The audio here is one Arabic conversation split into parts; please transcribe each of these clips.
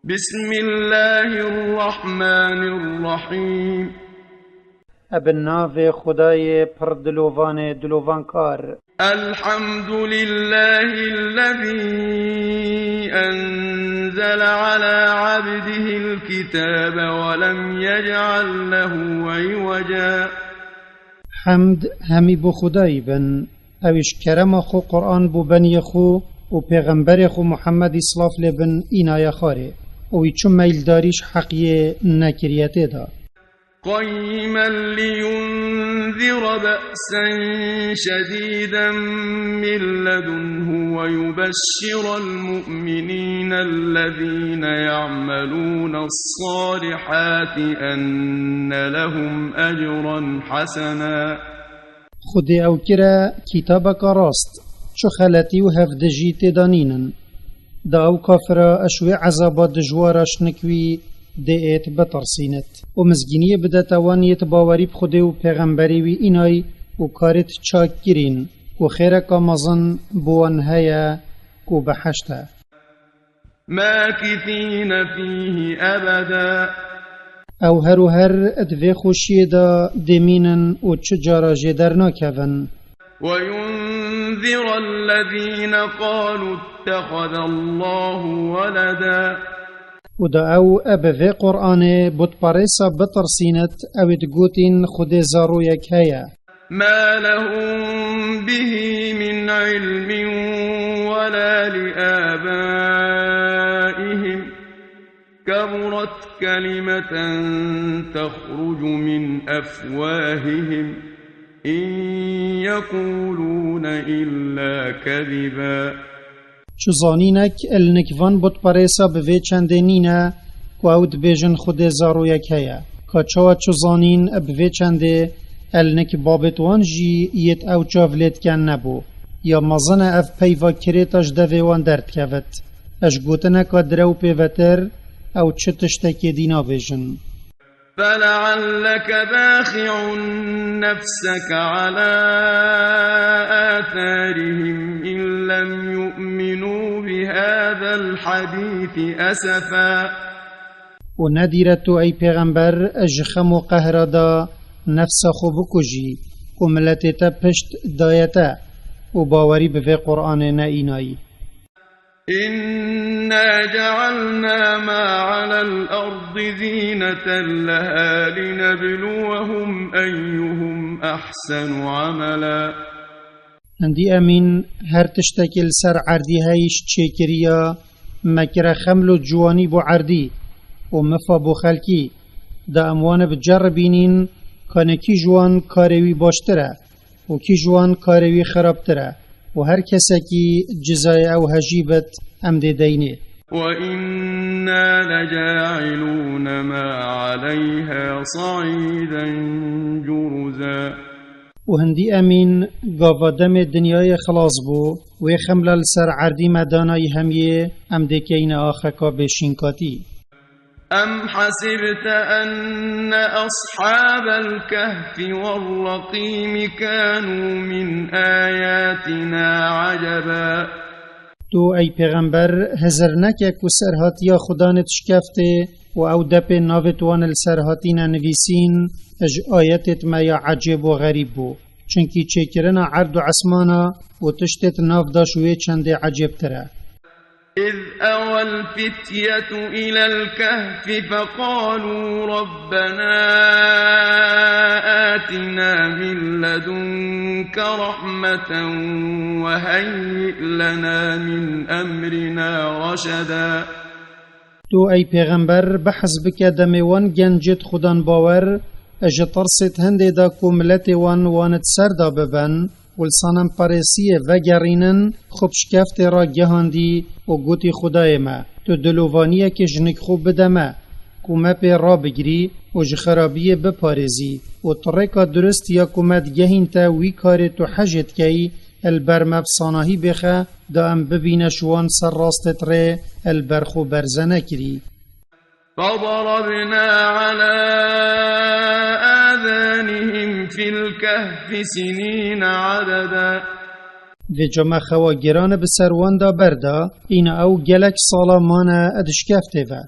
بسم الله الرحمن الرحيم ابن خدای پر دلوان کار. الحمد لله الذي أنزل على عبده الكتاب ولم يجعل له عوجا. حمد همی بو خدای بن اوش کرم خو قرآن بو بنی خو و پیغمبر خو محمد اصلاف لبن اینای خاره اوی چون میل داریش حقیه نکریته دا. قيما لينذر بأسا شديدا من لدنه ويبشر المؤمنين الذين يعملون الصالحات أن لهم أجرا حسنا. خود او کرا کتابک راست چو خلطی و هفدجی تدانینن دا او کافر اشوی عذابات دجوارش نکوی دئت بترسینت و مزگینی بدت وانیت باوری بخوده و پیغمبری وی اینای و کارت چاک گیرین و خیرک مزن بوان هیا و بحشتا ماكثين فيه أبدا. او هر ادوی خوشی دا دمینن و چجارا جدر ناکون. وينذر الذين قالوا اتخذ الله ولدا. و دا او ابوی قرآن بود پاریسا بترسینت او دگوتین خود زارو یک هیا. ما لهم به من علم ولا لآبائهم كبرت كلمة تخرج من أفواههم إن يقولون إلا كذبا. چو زانینک النکوان بود پاریسا بوی چنده نینه که او دبیجن خود زارو یک هیا که چو زانین بوی چنده النک بابتوان جی یت او چاولت کن نبو یا مزن اف پیوا کریتاش دویوان درد کود اش گوتنه که درو پیوتر او چتشتکی دینا بیجن. فلعلك باخع نفسك على آثارهم إن لم يؤمنوا بهذا الحديث أسفا. و ندیرتو ای پیغمبر اجخم و قهر دا نفس خو بکجی و ملتتا پشت دایتا و باوری به قرآن نئینایی. إنا جعلنا ما على الأرض زينة لها لنبلوهم أيهم أحسن عملا. هندی امین هر تشتکل سر عردی هایش چیکریا مکر خمل و جوانی بو عردی و مفا بو خلکی دا اموان بجربینین کانه کی جوان کاروی باشتره و کی جوان کاروی خرابتره و هر کسی کی جزای او هجیبت امده دینه. وإنا لجاعلون ما عليها صعيدا جرزا. و هندی امین گاوادم دنیای خلاص بو و خملل سر عردی مدانای همیه امده کین آخکا بشینکاتی. أم حسبت أن أصحاب الكهف والرقيم كانوا من آياتنا عجبا. تو ای پیغمبر هزر نکه که سرهاتیا خدانت شکفته و او دپ ناوتوان السرهاتین نویسین اج آیتت ما یا عجب و غریب بو چنکی چکرنا عرض و عسمانا و تشتت ناف داشوه چند عجب تره. إذ أوى الفتية إلى الكهف فقالوا ربنا آتنا من لدنك رحمة وهيئ لنا من أمرنا رشدا. تو ای پیغمبر بحسب که دمیوان گنجت خودان باور اج ترست هنده دا کملت وانت سردا ببن ولسانم پارسیه و گرینن خوب شکفت را گهاندی و گوتی خدای ما تو دلوانیه که جنک خوب بدمه کمه پی را بگری و جخرابیه بپارزی و طرقا درست یا کمت گهین تا وی کار تو حجت کی البرمب صاناهی بخه دا ام ببین شوان سر راستت ره البرخو برزنه کری. فضربنا على آذانهم في الكهف سنين عددا. و جمع خوا گران بسر واندا بردا این او گلک سالمانه ادشکفته و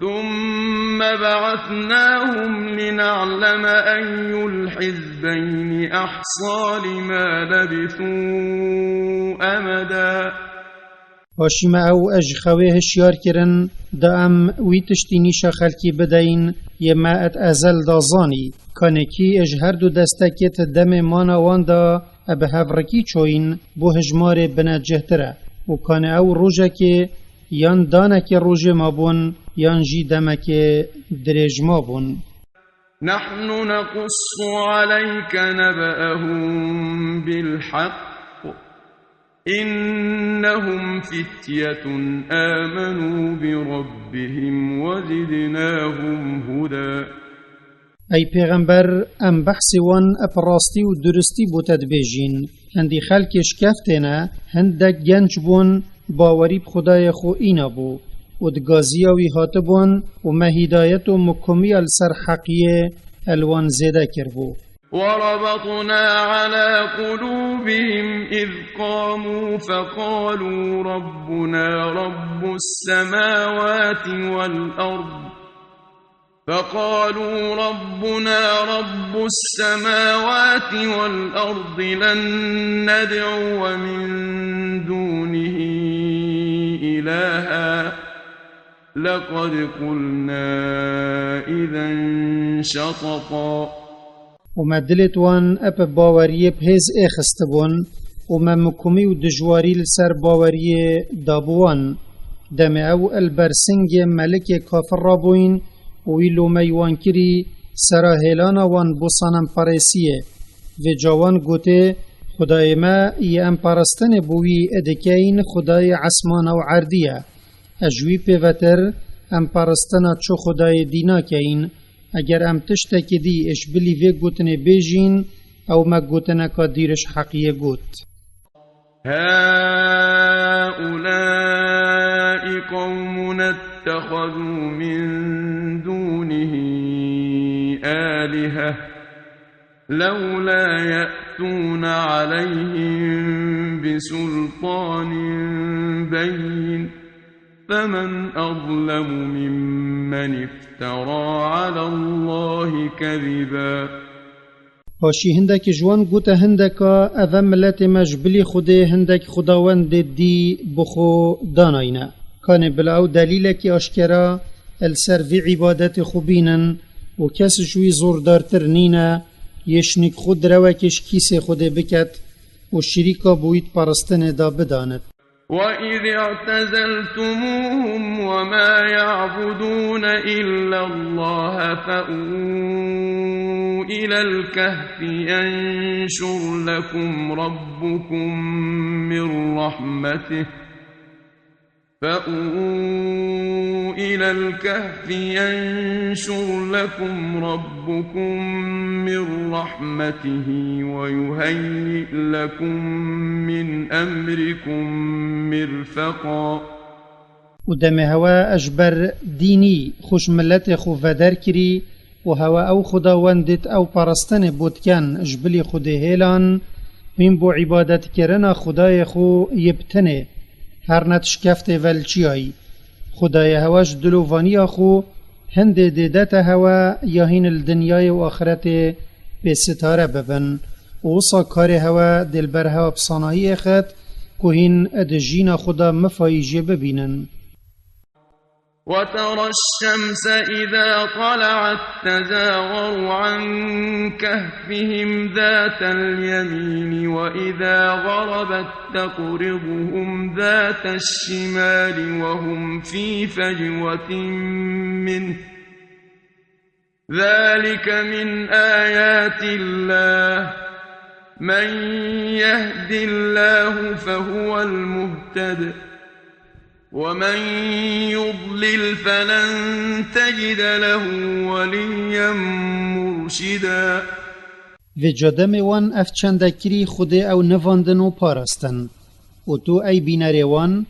ثم بعثناهم لنعلم أي الحزبين أحصى لما لبثوا أمدا هاشم او اج خواه هشیار کرن دا ام وی تشتینیش خلکی بدین یه ما ات ازل دا زانی کانکی اج هر دو دستکت دم مانا وان دا اب هفرکی چوین بو هجمار بنجهتره و کان او روژه که یان دانه که روژه ما بون یان جی دمه که دریج ما بون نحن نقص عليك نبأهم بالحق إنهم فتية آمنوا بربهم وزدناهم هدى ای پیغمبر ام بحث وان اپراستی و درستی بو تدبیجین هندی خلکش کفتینا هندک گنج بون باوری بخدای خو اینا بو و دگازیاوی هاتبون و مهدایت و مکمی السر حقیه الوان زیده کربو وربطنا على قلوبهم إذ قاموا فقالوا ربنا رب السماوات والأرض لن ندعو من دونه إلها لقد قلنا إذا شططا و ما دلت وان اپ باوریه بهز اخستبون و ما مکمی و دجواری لسر باوریه دابوان دم او البرسنگ ملک کافر رابوین و ویلو میوان کری سراهیلانا وان بوسانم پارسیه و جوان گوته خدای ما ای ام پارستن بوی ادکین خدای عصمان و عردیه اجوی پیوتر ام پارستن چو خدای دینا کین اگر ام تشتکی دی اش بلی وی گوتنه بیجین او ما گوتنه که دیرش حقیه گوت هؤلاء قوم اتخذوا من دونه آلهة لولا يأتون عليهم بسلطان بين فمن أظلم ممن افترى على الله كذبا هاشی هندک جوان گوته هندکا اوه ملت مجبلی خوده هندک خداوند دی بخو داناینا کان بلاو دلیل که اشکرا السر وی عبادت خوبینن و کس جوی زوردارتر نینا یشنک خود روکش کیس خوده بکت و شریکا بوید پرستن دا بداند وَإِذِ اعْتَزَلْتُمُوهُمْ وَمَا يَعْبُدُونَ إِلَّا اللَّهَ فَأْوُوا إِلَى الْكَهْفِ يَنشُرْ لَكُمْ رَبُّكُمْ مِنْ رَحْمَتِهِ وَيُهَيِّئْ لَكُمْ مِنْ أَمْرِكُمْ مِرْفَقًا و دم هوا اجبر دینی خوش ملت خو ودر کری و هوا او خداوندت او پرستن بودکن اجبلی خود هیلان وین بو عبادت کرنا خدای خو یبتنه هر نتشکفت ولچیایی خدای هواش دلووانی خو هند دیدت هوا یا هین الدنیای و آخرت به ستاره ببن و وصا کار هوا دلبر هوا بصانایی خد که هین ادجین خدا مفایجه ببینن وترى الشمس إذا طلعت تزاور عن كهفهم ذات اليمين وإذا غربت تقرضهم ذات الشمال وهم في فجوة منه ذلك من آيات الله من يهد الله فهو المهتد ومن يضلل فلن تجد له وليا مرشدا و جادم وان افچندکری خود او نواندن و پارستن و تو ای بیناری وان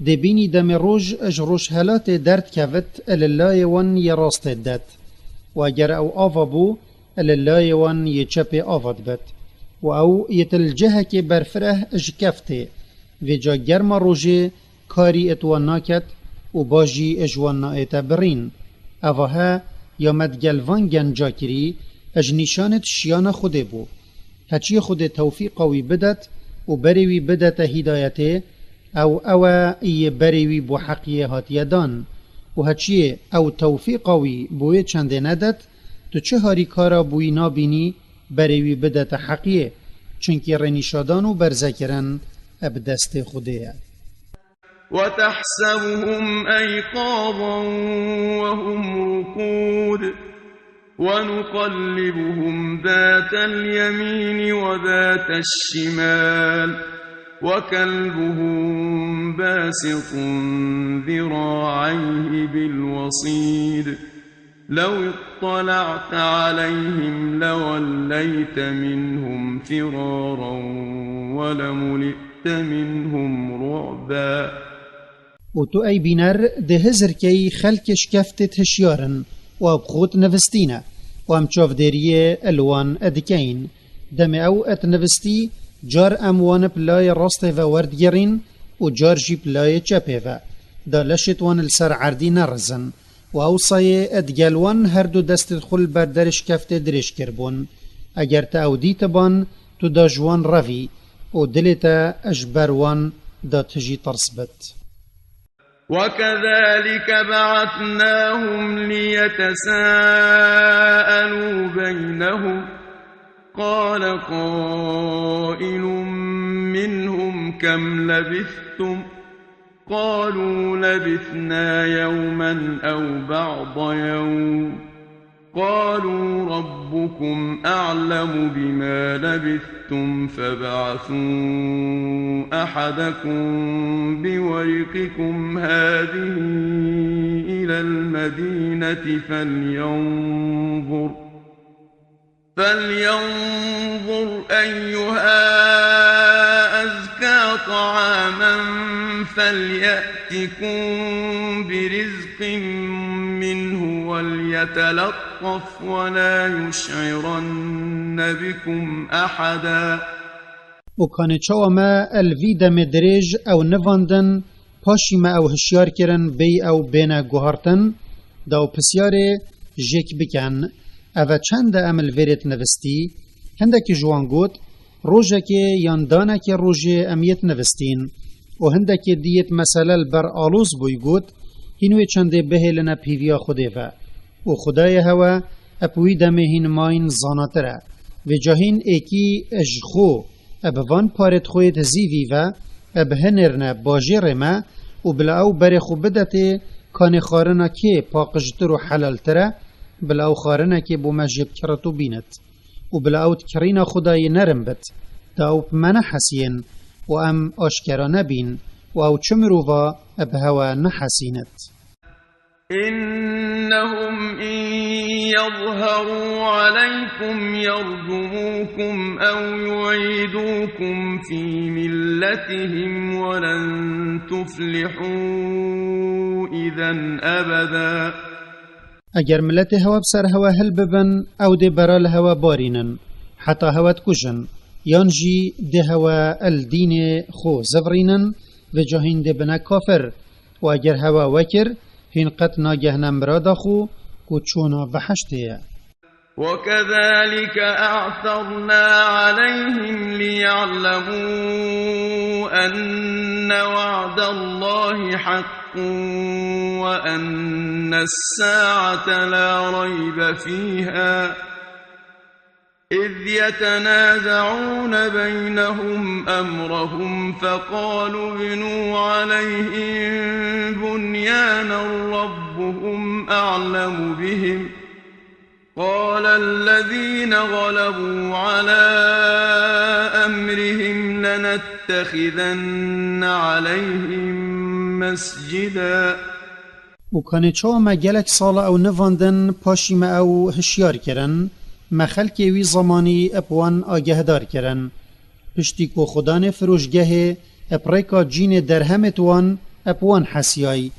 دبینی دم روش اجروش هلات درد کفت الالله وان یراست دد و اگر او آوا بو الالله وان یچپ آواد بد و او يتلجه كي برفره اجكفته و جا گرم روژه کاری اتوان ناکت و باجی اجوان نایت برین. اوها یا مدگلوان گنجا کری اج نشانت شیان خوده بو. هچی خود توفیق قوی بدت و بریوی بدت هدایته او ای بریوی بو حقیه هاتیه دان و هچی او توفیق قوی بوی چنده ندت تو چه هاری کارا بوی نابینی بریوی بدت حقیه چنکی رنیشادان و برزکرن اب دست خوده. وتحسبهم أيقاظا وهم رقود ونقلبهم ذات اليمين وذات الشمال وكلبهم باسط ذراعيه بالوصيد لو اطلعت عليهم لوليت منهم فرارا ولملئت منهم رعبا. و تو ای بینر ده هزر کی خلکش کفتت هشیارن و ابخوت نوستینه و ام چافدریه الوان ادکین دم او ات نوستی جار اموان پلای راست و وردگرین و جار جی پلای چپه و دا لشتوان السر عردی نرزن و او صای ادگلوان هر دو دست خل بردرش کفت درش کربون اگر تا او دیت بان تو دا جوان روی و دلتا اجبروان دا تجی ترسبت. وكذلك بعثناهم ليتساءلوا بينهم قال قائل منهم كم لبثتم قالوا لبثنا يوما أو بعض يوم قالوا ربكم أعلم بما لبثتم فابعثوا أحدكم بورقكم هذه إلى المدينة فلينظر أيها أزكى طعاما فليأتكم برزق منه وليتلطف ولا يشعرن بكم أحدا. و کانه چاو ما الوی دم درج او نواندن پاشی ما او هشیار کرن بی او بین گوهارتن دا و پسیاره جک بکن او چند عمل ویرت نوستی هندکی جوان گوت روژه که یاندانه که روژه امیت نوستین و هندکی دیت مسئله بر آلوز بوی گوت هینوی چنده بهلنا پیویا خوده و خدای هوا اپوی دمه هین ماین زاناتره و جاهین ایکی اجخو ابوان پارت خوید زیوی و ابهنرنه باجر ما و بلاو برخو بدته کان خارنه که پاقجتر و حلال تره بلاو خارنه که بو مجب کرتو بیند و بلاو تکرین خدای نرم بد داو من حسین و ام آشکرانه بین و او چمرو ابهوا نحسینت. إنهم إن يظهروا عليكم يرجموكم أو يعيدوكم في ملتهم ولن تفلحوا إذا أبدا. اگر ملت هوا بسر هوا هل ببن او ده برال هوا بارینن حتی هوا تکشن یانجی ده هوا الدین خو زفرینن و جاهین ده بنا کافر و اگر هوا وکر هین قط ناگهنم برادا خو کچونا بحشته. وكذلك أعثرنا عليهم ليعلموا أن وعد الله حق وأن الساعة لا ريب فيها إذ يتنازعون بينهم أمرهم فقالوا ابنوا عليهم بنيانا ربهم أعلم بهم قال الذين غلبوا على أمرهم لنتخذن عليهم مسجدا. و کانه چاو ما گلک سالا او نواندن پاشی ما او هشیار کرن ما خلکی وی زمانی اپوان آگهدار کرن پشتی کو خدان فروشگه اپریکا جین درهمتوان اپوان حسیای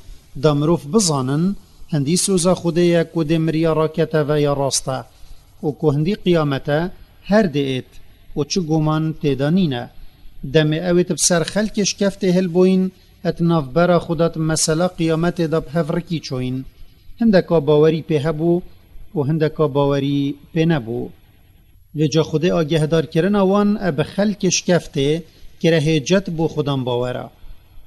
دامروف بزانن هندی سوزا خوده یا کده مریا راکتا و یا راستا و که هندی قیامتا هر دیت و چه گمان تیدانینه دم اویت بسر خلکش کفته هل بوین اتناف برا خودت مسئله قیامت دا بهفرکی چوین هندکا باوری په هبو و هندکا باوری په نبو وجا خود آگه دار کرن وان اب خلکش کفته که رهجت بو خودم باورا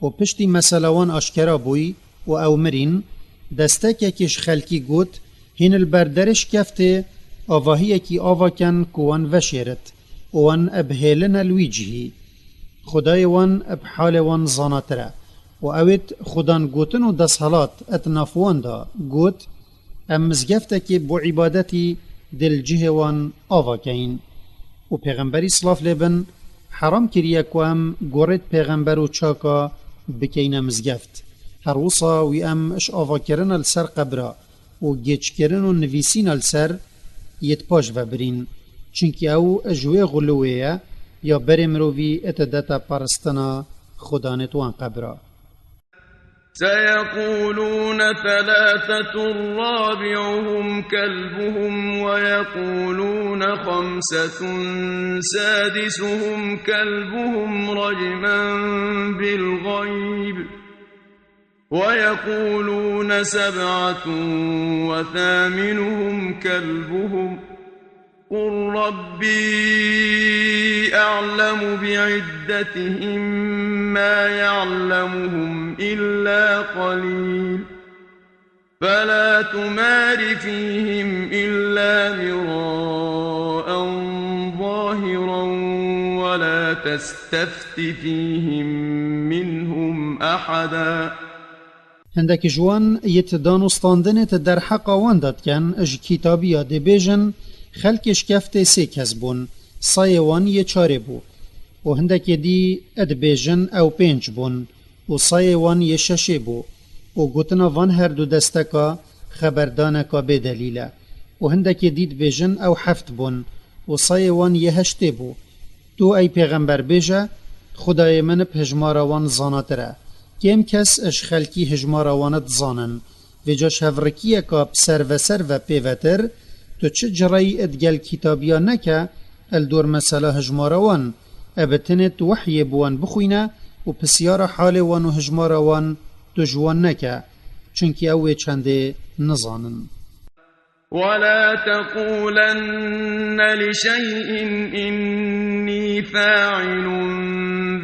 و پشتی مسئله وان آشکرا بوی و او مرین دسته کش خلکی گوت هین البردرش کفته آواهی کی آوا کن کوان وشیرت وان اب هیلن الویجهی خدای وان اب حال وان زاناتره و اوید خودان گوتن و دسهلات اتنافوان دا گوت ام مزگفته که بو عبادتی دل جه وان آوا کین و پیغمبری صلاف لبن حرام کریه که ام گورد پیغمبر و چاکا بکین مزگفت هر وصا وی ام اش آوا کرن السر قبرا و گیچ کرن و نویسین السر یت پاش و برین چونکه او اجوه غلوه یا بری مروی اتدتا پرستنا خدانتوان قبرا سيقولون ثلاثة رابعهم كلبهم ويقولون خمسة سادسهم كلبهم رجما بالغيب ويقولون سبعة وثامنهم كلبهم قل ربي أعلم بعدتهم ما يعلمهم إلا قليل فلا تمار فيهم إلا مراء ظاهرا ولا تستفت فيهم منهم أحدا هندك جوان يتدانستاندنت در حقا وانداد کن اج کتابیا دی بیجن خلکش کفته سی کس بون سایوان یه چاره بو و هندک دی اد بیجن او پینچ بون و سایوان یه ششه بو و گوتنا وان هر دو دستکا خبردانکا به دلیله و هندک دید بیجن او هفت بون و سایوان یه هشته بو تو ای پیغمبر بیجه خدای من پجماروان زاناتره کم کس اش خلکی هجماروانت زانن و جا شفرکیه که سر و پیوتر تو چه جرایی ادگل کتابیا نکه الدور مسئله هجماروان ابتنت وحی بوان بخوینه و پسیار حال وان و هجماروان تو جوان نکه چونکه اوه چنده نزانن ولا تقولن لشيء إني فاعل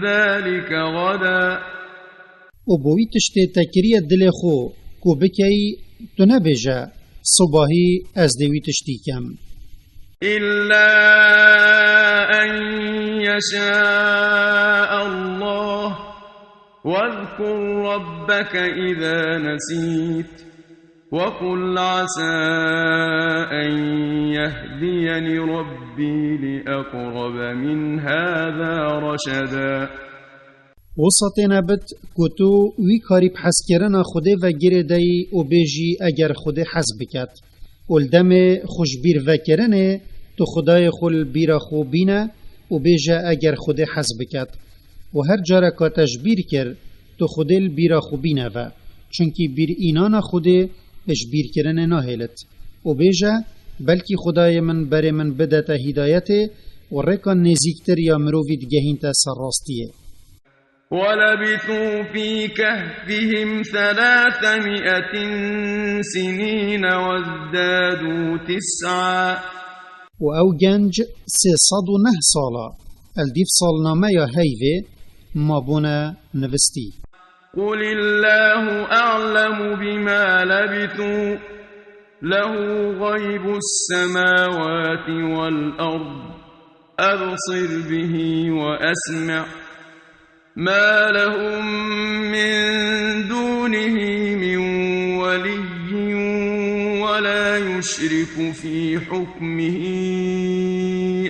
ذلك غدا و بوی تشتی تکریه دل خو کو بکی تو نبیجه صباحی از دوی تشتی کم إلا أن يشاء الله واذكر ربك إذا نسيت وقل عسى أن يهديني ربي لأقرب من هذا رشدا وسطنا بت كتو وی کاری بحث کرنا خوده و گره دی و بیجی اگر خوده حس بکت ولدم خوشبیر و کرنه تو خدای خل بیرا خو بینه و بیجه اگر خوده حس بکت و هر جاره که تجبیر کر تو خوده بیرا خو بینه و چونکی بیر اینان خوده اجبیر کرنه ناهلت و بیجه بلکی خدای من بر من بدت هدایت و رکان نزیکتر یا مروید گهین تا سراستیه ولبثوا في كهفهم 300 سنين وازدادوا 9 و او گنج 309 سالا الدیف سالنامه یا هیوه ما بونا نوستی قل الله أعلم بما لبثوا له غيب السماوات والأرض أبصر به وأسمع ما لهم من دونه من ولي ولا يشرك في حكمه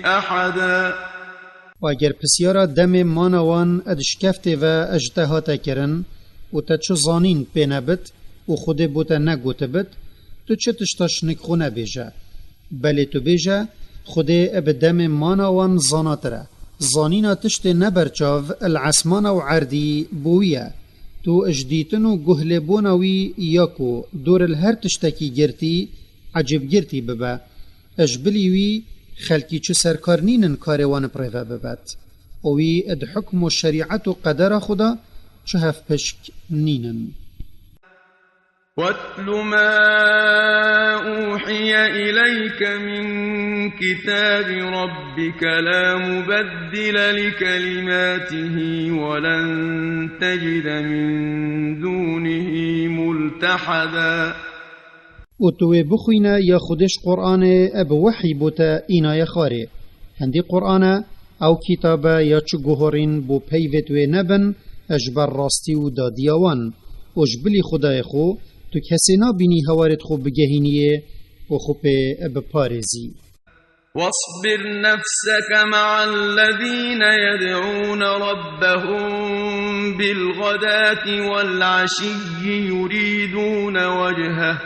أحدا و اگر پسیارا دم مانوان ادشکفته و اجتهاتا کرن و تا چو زانین پی نبت و خود بوتا نگوت بت تو چه تشتاش نکخو نبیجه بلی تو بیجه خود اب دم مانوان زاناتره زانینا تشت نبرچاو العسمان و عردی بویه تو اجدیتن و گهلبونوی یاکو دور الهر تشتکی گرتی عجب گرتی ببا اجبلیوی خلکی چو سرکارنینن کاروان پریوه ببد اوی اد حکم و شریعت و قدر خدا چو هف پشک نینن. واتل ما أوحي إليك من كتاب ربك لا مبدل لكلماته ولن تجد من دونه ملتحدا. و توی بخوینا یا خودش قرآن اب وحی بوتا اینا یا خاره هندی قرآن او کتاب یا چو گوهرین بو پیوت و نبن اجبر راستی و دادیاوان اجبلی خدای خو تو کسی نابینی هوارت خو بگهینیه و خو به پارزی. واصبر نفسك مع الذين يدعون ربهم بالغداة والعشي يريدون وجهه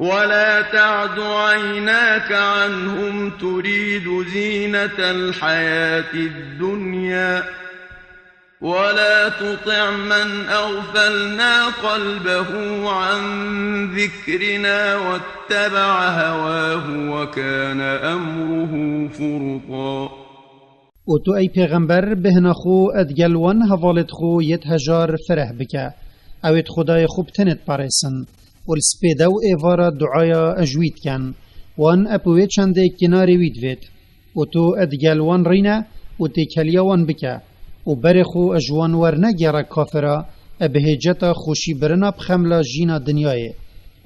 ولا تعد عيناك عنهم تريد زينة الحياة الدنيا ولا تطع من أغفلنا قلبه عن ذكرنا واتبع هواه وكان أمره فرطا. و تو ای پیغمبر بهنا خو ادگلوان هوالت خو یت هجار فرح بکه اوید خدای خوب تنت پارسن و السپیده و ایوارا دعایا اجوید کن وان اپوی چنده کناری وید وید و تو ادگلوان رینه و تکلیوان بکه و برخو اجوان ورنگیره کافرا ابهجتا خوشی برنا بخملا جینا دنیای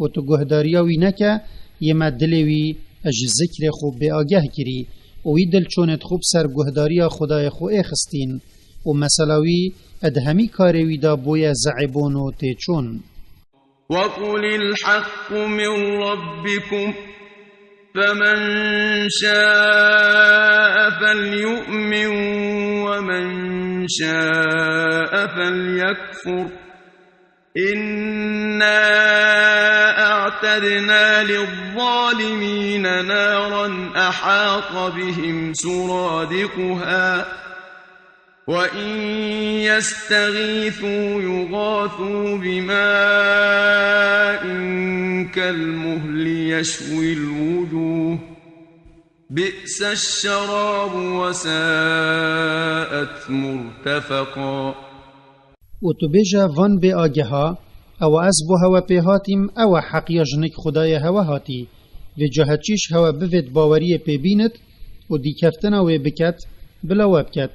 و تو گهداریاوی نکه یما دلوی اج ذکر خوب به آگه کری و وی دل چونت خوب سر گهداریا خدای خو اخستین و مسلاوی ادهمی کاروی دا بوی زعبون و تیچون. وقل الحق من ربكم فمن شاء فليؤمن ومن شاء فليكفر إنا أعتدنا للظالمين نارا أحاط بهم سرادقها وإن يستغيثوا يغاثوا بماء كالمهل يشوي الوجوه بئس الشراب وساءت مرتفقا. و تو بیجا وان بی آگها او از بو هوا پیهاتیم او حقیا جنک خدای هوا هاتی و جهتچیش هوا بفید باوری پی بیند و دی کفتن او بکت بلا وبکت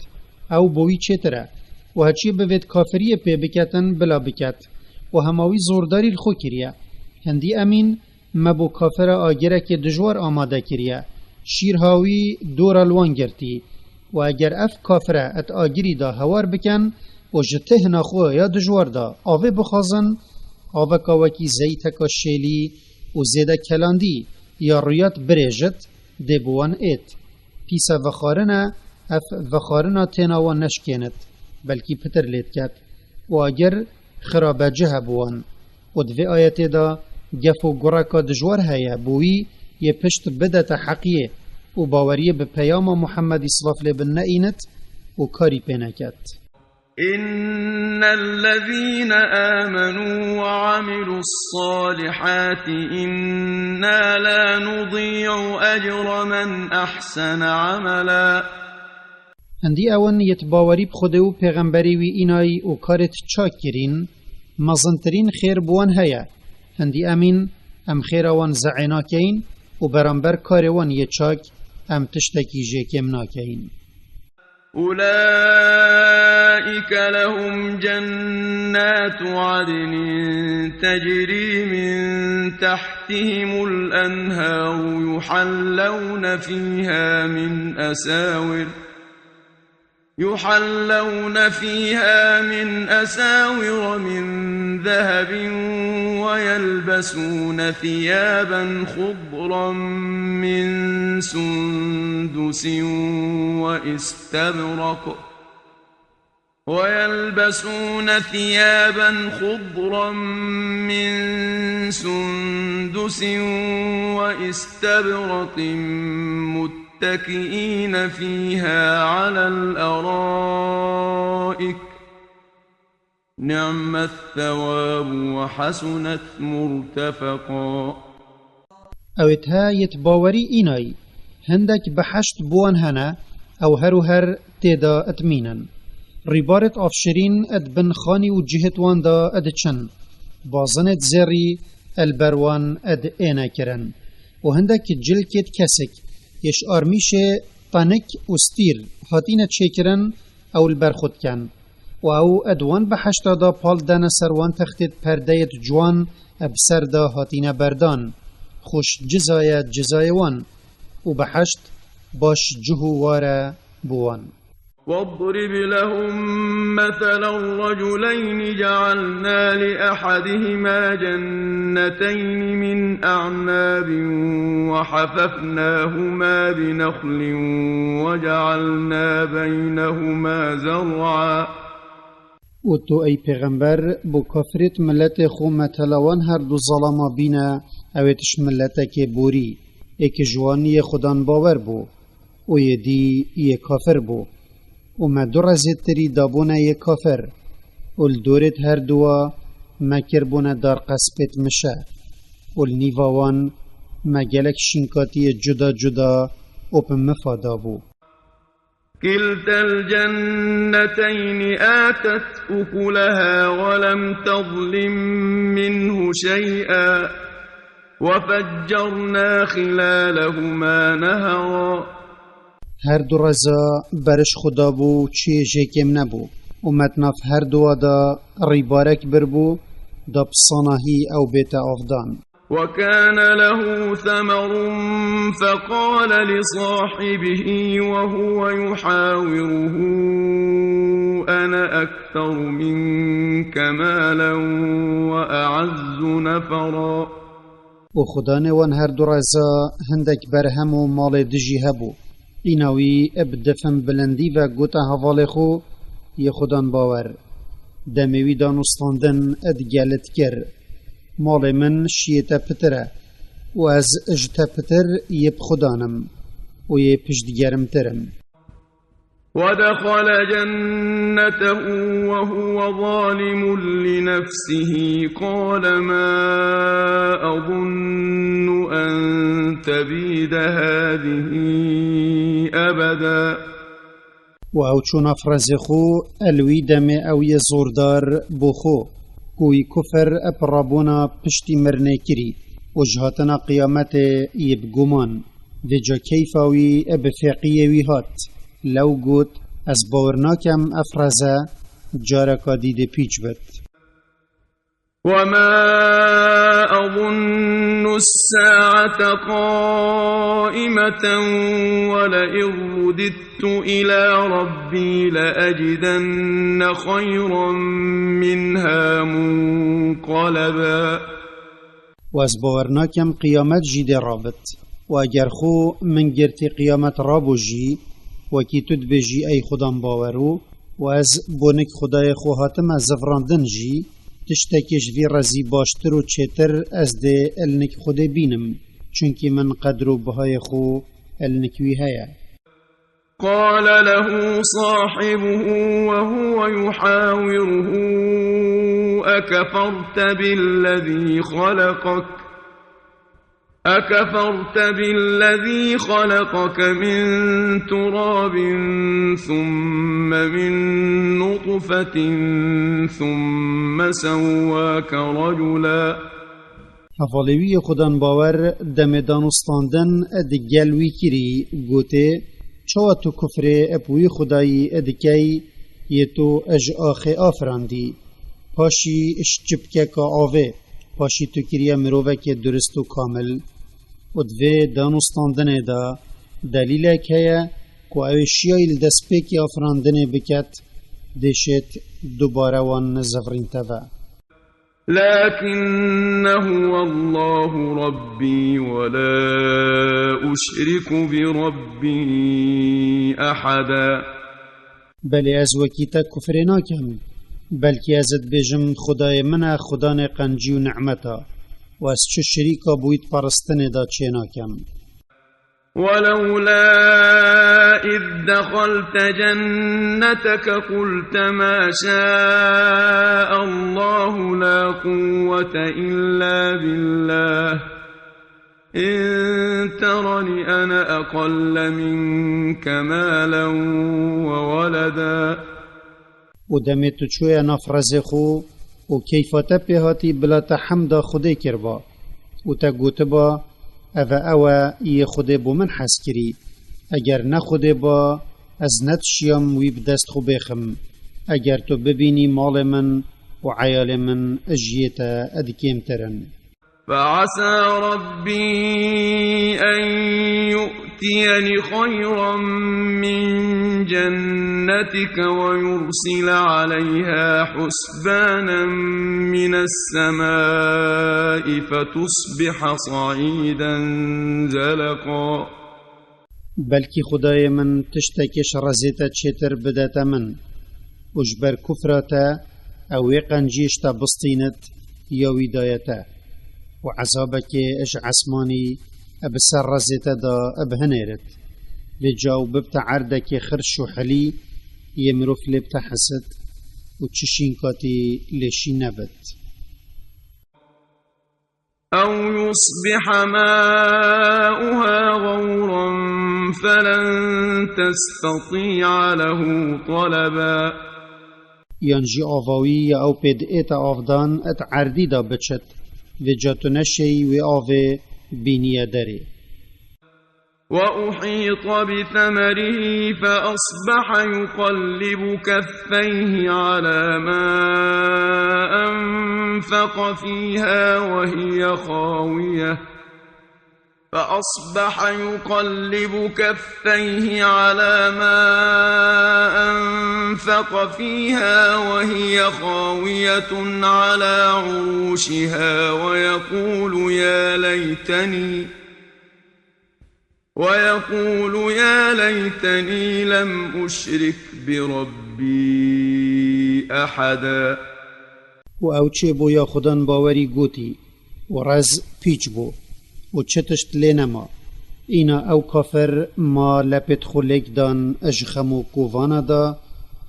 او بوی چتره و هچی بفید کافری پی بکتن بلا بکت و هماوی زورداری الخو کریه هندی امین مبو کافر آگره که دجوار آماده کریه شیرهاوی دور الوان گرتی و اگر اف کافره ات آگری دا هوار بکن و جته نخواه یا دجوار دا آوه بخوازن آوه کاوکی زیتکا شیلی و زیده کلاندی یا رویت بریجت دبوان ایت پیسا وخارنه اف وخارنه تیناوان نشکینت بلکی پتر لید کت و اگر خرابه جه بوان و دوی آیت دا گف و گرکا دجوار هیا بوی یه پشت بدت حقیه و باوریه به پیام محمد صلاف لبن نئینت و کاری پینکت. إن الذين آمنوا وعملوا الصالحات إنا لا نضيع أجر من أحسن عملا. هندی اون یتباوری بخوده و پیغمبری وی اینای و کارت چاک کرین مزنترین خیر بوان هیا هندی امین ام خیر وان زعینا کین و برانبر کار وان یه چاک ام تشتکی جیکم ناکین. أولئك لهم جنات عدن تجري من تحتهم الأنهار يحلون فيها من أساور من ذهب ويلبسون ثيابا خضرا من سندس واستبرق متكئين فيها على الأرائك نعم الثواب وحسنت مرتفقا. اوید ها یت باوری اینای هندك بحشت بوان هنا أو هرو هر تيدا اتمينا ريبارت أفشرين اد بن خاني وجهت وان دا اد چن بازنت زري البروان اد اينا كرن وهندك جلكت كسك يش آرميش طنك وستير هاتين تشيكرن أو البرخود كان و ادوان بحشتا دا پال دان سروان تختت پردهت جوان بسر دا هاتین بردان خوش جزای وان و بحشت باش جهو وارا بوان واضرب لهم مثلا الرجلين جعلنا لأحدهما جنتين من أعناب وحففناهما بنخل وجعلنا بينهما زرعا و تو ای پیغمبر بو کافرت ملت خو متلوان هر دو ظلما بینا اویتش ملت که بوری ایک جوانی خودان باور بو و یدی یک کافر بو و مدرزت تری دابونه یک کافر و الدورت هر دوا مکربونه دار قسپت مشه و النیوان مگلک شینکاتی جدا جدا و پمفادا بو كلتا الجنتين آتت أكلها ولم تظلم منه شيئا وفجرنا خلالهما نهرا هر دو رزا برش خدا بو چی جکم نبو امتناف هر دو دا ریبارک بربو دا بصانهی او بیت افدان وكان له ثمر فقال لصاحبه وهو يحاوره أنا أكثر منك مالا وأعز نفرا و خدا نوان هر دو رزا هندک برهم و مال دجی هبو ایناوی ابدفن بلندی و گوتا حوال خو ی خودان باور دمیوی دانستاندن ادگلت کر مال من شیتا پتره و از اجتا پتر یب خدانم و یب پشتگرم ترم ودخل جنته وهو ظالم لنفسه قال ما أظن أن تبيد هذه أبدا و او چون افرزخو الوی دم او یزوردار بخو کوی کفر اپرابونا پشتی مرنه کری و جهاتنا قیامت یب گمان وجا کیفاوی اب فقیوی هات لو گوت از باورناکم افرزه جارکا دیده پیچ بد وما أظن الساعة قائمة ولئن رددت إلى ربي لأجدن خيرا منها منقلبا و از باورناکم قیامت جیده رابط و اگر خو من گرتی قیامت رابو جی و کی تد بجی ای خودم باورو و از بونک خدای خو هاتم از زفراندن جی تشتکش وی رزی باشتر و چتر از ده النک خود بینم چونکی من قدر و بهای خو النکوی هیا قال له صاحبه وهو يحاوره أكفرت بالذي خلقك من تراب ثم من نطفة ثم سواك رجلا حفالوی خودان باور دم دانستاندن ادگلوی کری گوته چوا تو کفر اپوی خدایی ادکی یه تو اج آخه آفراندی پاشی اشچبکه که آوه پاشی تو کریه مروه که درست و کامل و دوی دانستاندنه دا دلیل که که اوشیای دسپیکی آفراندنه بکت دشت دوباره وان زفرین تبا لكنه الله ربي ولا أشرك بربي أحدا بل از وکیتا کفر ناکم بلکی ازت بجم خدای من خدان قنجی و نعمتا و از چه شریکا بوید پرستن دا چه ناکم ولولا إذ دخلت جنتك قلت ما شاء الله لا قوة إلا بالله إن ترني أنا أقل منك مالا وولدا ودمت تشوية نفرزخو وكيفتا بهاتي بلا تحمد خدي كربا وتقوتبا أوا يخدي بو من حسكري اگر نخدي با از نتشيم ويبدست خو بيخم اگر تو ببيني مال من وعيال من اجيتا ادكيم ترن فعسى ربي أن يؤتيني خيرا من جنتك ويرسل عليها حسبانا من السماء فتصبح صعيدا زلقا بلكي خداي من تشتكيش رزيتا تشتر بداتا من وجبر كفراتا او يقنجيشتا بسطينت يا ودايتا وعذابك اش عسماني ابسر رزيتا دا ابهنيرت لجاو ببتا عردك خرش وحلي يمروف لبتا حسد وتششينكاتي لشي نبت أو يصبح ماؤها غورا فلن تستطيع له طلبا ينجي آواوي أو بيد إيتا آفدان ات عردي دا بچت وجاتو نشي و آوه بينيا داري وأحيط بثمره فأصبح يقلب كفيه على ما أنفق فيها وهي خاوية على عروشها ويقول يا ليتني لم أشرك بربي أحدا وأوچه بو يا خدان باوري قوتي ورز بيچ بو وچتشت لنما إنا أو كافر ما لپت خلق دان أجخمو كوفانا دا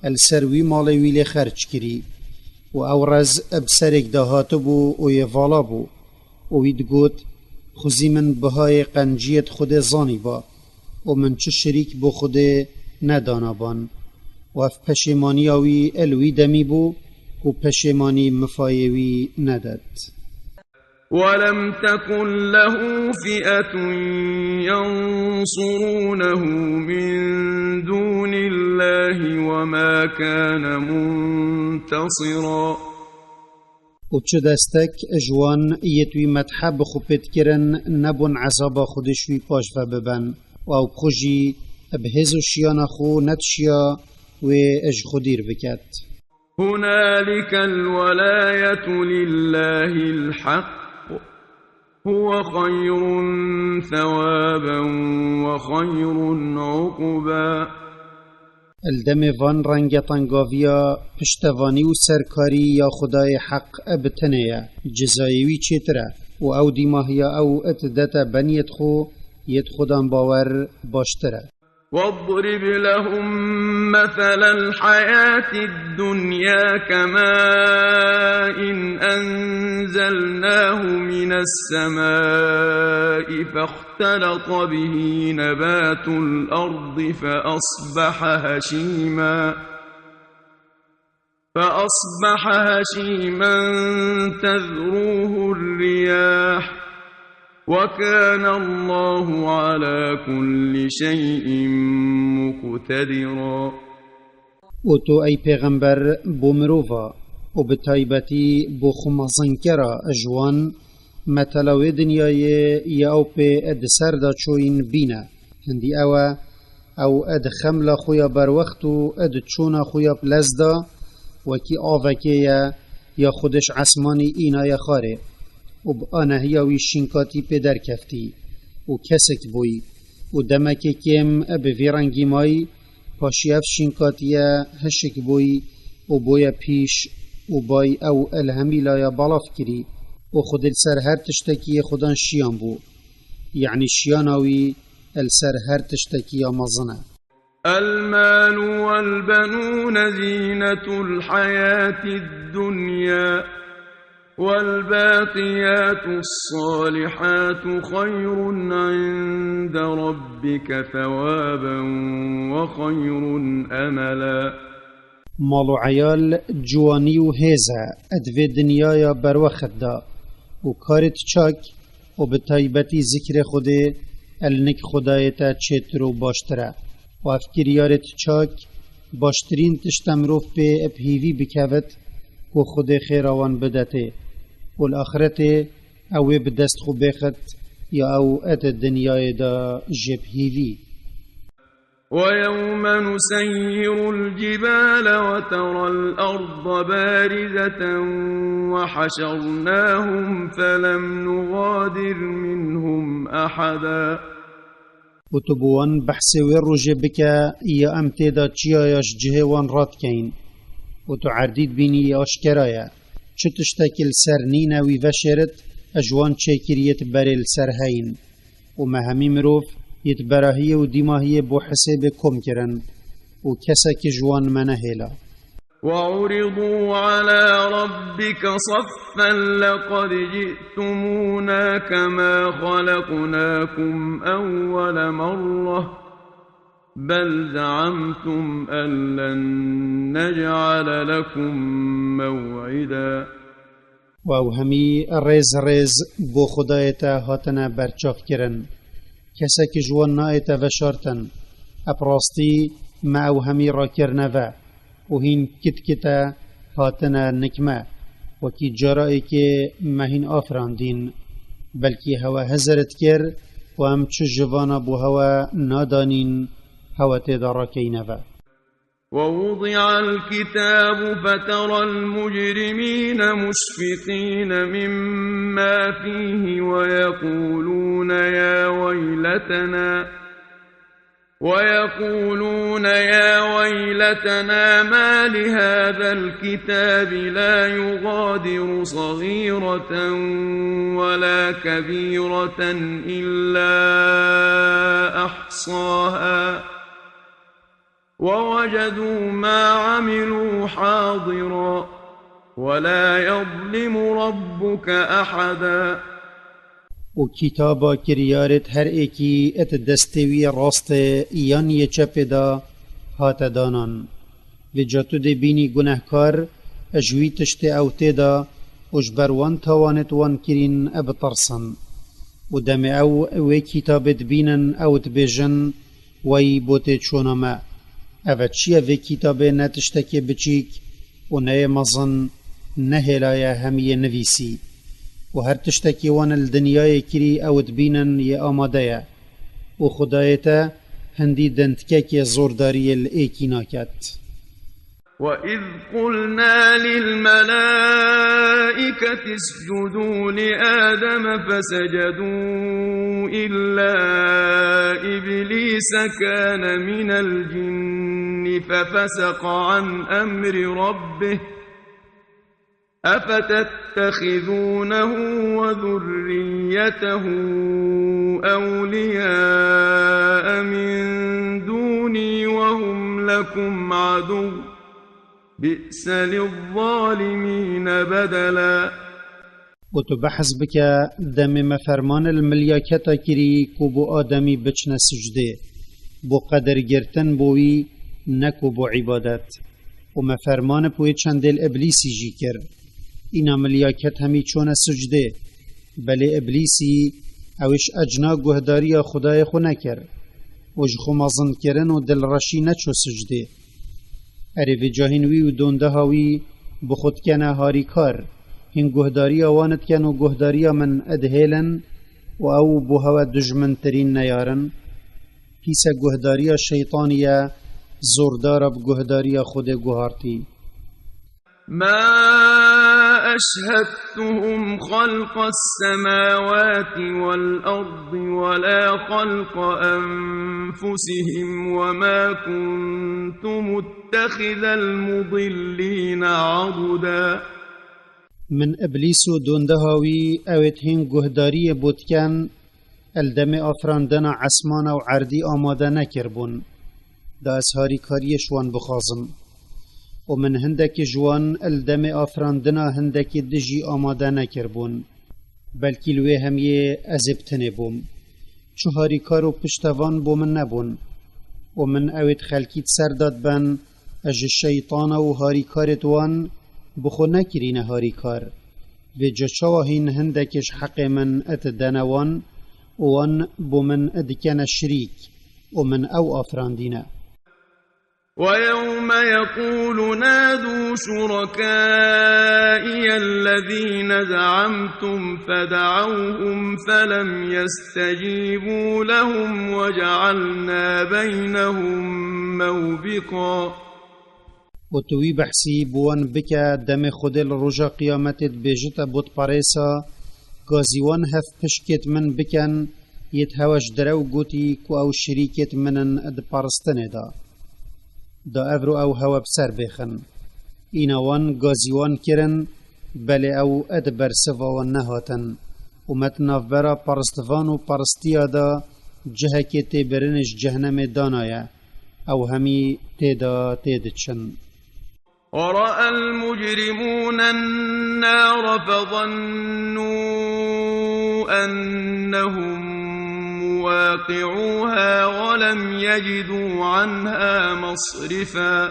السروي مالوي لخرج كري و رز ابسرك دا هاتبو و يفالا بو ويد قوت خوزی من بهای قنجیت خود زانی با و من چه شریک بو خود ندانا بان و اف پشیمانی آوی الوی دمی بو و پشیمانی مفایوی ندد ولم تكن له فئة ينصرونه من دون الله وما كان منتصرا و چه دستک جوان یتوی متحب خوبت کرن نبون عذاب خودشوی پاش و ببن و او بخوشی بهزو شیان خو نتشیا و اج خودیر بکت هنالك الولاية لله الحق هو خير ثوابا وخير عقبا الدم وان رنگ تنگاویا پشتوانی و سرکاری یا خدای حق ابتنیا جزایوی چتره و او دیماهیا او اتدتا بنیت خو ید خودان باور باشتره واضرب لهم مثل الحياة الدنيا كماء أنزلناه من السماء فاختلط به نبات الأرض فأصبح هشيما تذروه الرياح وكان الله على كل شيء مقتدرا و تو ای پیغمبر بومروفا و بتایبتی بو خمازنکرا اجوان متلوی دنیای یا او پی اد سردا چوین بینا هندی او اد خملا خویا بر وقتو اد چونا خویا پلزدا وکی آوکه یا خودش عصمانی اینا یا خاره و بآنه یاوی شینکاتی پدر کفتی و کسک بوی و دمک کم بویرنگی مای پاشیف شینکاتی هشک بوی و بوی پیش و بای او الهمیلا بالاف کری و خود السر هر تشتکی خودان شیان بو یعنی شیاناوی السر هر تشتکی مزنه المال والبنون زينة الحياة الدنيا والباقيات الصالحات خير عند ربك ثوابا وخير أملا. مالو عيال جواني و هيزا ادوي دنيايا بروخت دا و كارت چاك و بتايبتي ذكر خوده النك خدايتا چترو باشتره و افكريارت چاك باشترين تشتمروف بي ابهيوي بكابت و خود خيراوان بدته و الآخرته اوه بدست خو بخت یا او ات الدنيا دا جبهيوي. ويوم نسير الجبال وترى الأرض بارزة وحشرناهم فلم نغادر منهم أحدا. وتبوان بحث ويروج بك يا امتدا تشياياش جهوان راتكين وتعرديد بيني أشكرايا چتشتكل سرنين ويفشرت أجوان چاكريت بريل سرهين وما همي مروف يتبراهي ودماهي بو حساب كم كرن وكسك جوان منهلا. وعرضوا على ربك صفا لقد جئتمونا كما خلقناكم أول مرة بل زعمتم أن لن نجعل لكم موعدا. وأوهمي الرز بو خدايتا هاتنا برچاف كرن كسك جوان نايتا وشارتن أبراستي مع أوهمي راكرنوا وهين كتكتا هاتنا نكما وكي جرائك مهين آفراندين بلكي هوا هزرت كر وام چو جوانا بو هوا نادانين هوا تداركينوا. ووضع الكتاب فترى المجرمين مشفقين مما فيه ويقولون يا ويلتنا ما لهذا الكتاب لا يغادر صغيرة ولا كبيرة إلا أحصاها ووجدوا ما عملوا حاضرا ولا يظلم ربك أحدا. وكتابا كريارت هر ايكي ات دستوي راست يان يچپ دا هات دانان وجاتو دي بيني گناهكار اجوي تشت او تدا اجبروان توانت وان كرين ابترسن ودم او وي كتابت بينن او تبجن وي بوتي چونما اوچيا وي كتاب نتشتكي بچيك ونهي مزن نهلايا همي نويسي و هر تشتكي وان الدنيا كري او تبينن يا آمادية و خدايتا هندي دنتكاكي زورداري الايكي ناكات. وإذ قلنا للملائكة اسجدوا لآدم فسجدوا إلا إبليس كان من الجن ففسق عن أمر ربه أفتتخذونه وذريته أولياء من دوني وهم لكم عدو بئس للظالمين بدلا. وتبحث بك دم مفرمان الملياكتا كري كوبو آدمي بچنا سجده بو قدر گرتن بوي نكو بو عبادت ومفرمان بوي چندل إبليسي جي كر اینا ملیاکت همی چون سجده بله ابلیسی اوش اجنا گهداری خدای خو نکر وش خو مزن کرن و دل رشی نچو سجده اره و جاهنوی و دونده هاوی بخود کنه هاری کار هین گهداری آوانت کن و گهداری من ادهیلن و او بو هوا دجمن ترین نیارن پیس گهداری شیطانیه زوردار بگهداری خود گهارتی. ما أشهدتهم خلق السماوات والأرض ولا خلق أنفسهم وما كنت متخذ المضلين عضدا. من إبليس دوندهاوي اوتهين گهداري بودكان الدم افراندنا عسمانا و عردي آماده نكربون دا اسهاري كاريشوان بخازم ومن هندك جوان الدم آفراندنا هندك دجي آماده نکربون بلکی لوی همیه ازبتنه بوم چو هاریکارو پشتوان بومن نبون ومن اوید خلکیت سرداد بن اج الشیطان و هاریکارت وان بخو نکرین هاریکار به جچاوهین هندکش حق من اتدنوان وان بومن ادکن شریک ومن او آفراندینه ويوم يقول نادوا شركائي الذين زعمتم فدعوهم فلم يستجيبوا لهم وجعلنا بينهم موبقا وتوی بحثی بوان بکا دم خودل رجا قیامتت بیجت بود پاریسا گازیوان هف پشکت من بکن یت هواش درو گوتی کو او شریکت منن اد پارستنه دا افرو او هوا بسر بخن اینوان گازیوان کرن بله او اد برسوان نهاتن ومتناف برا پارستوان و پارستیا دا جهکی تی برنش جهنم دانایا او همی تیدا تیدچن ورأى المجرمون النار فظنوا أنهم مواقعوها ولم يجدوا عنها مصرفا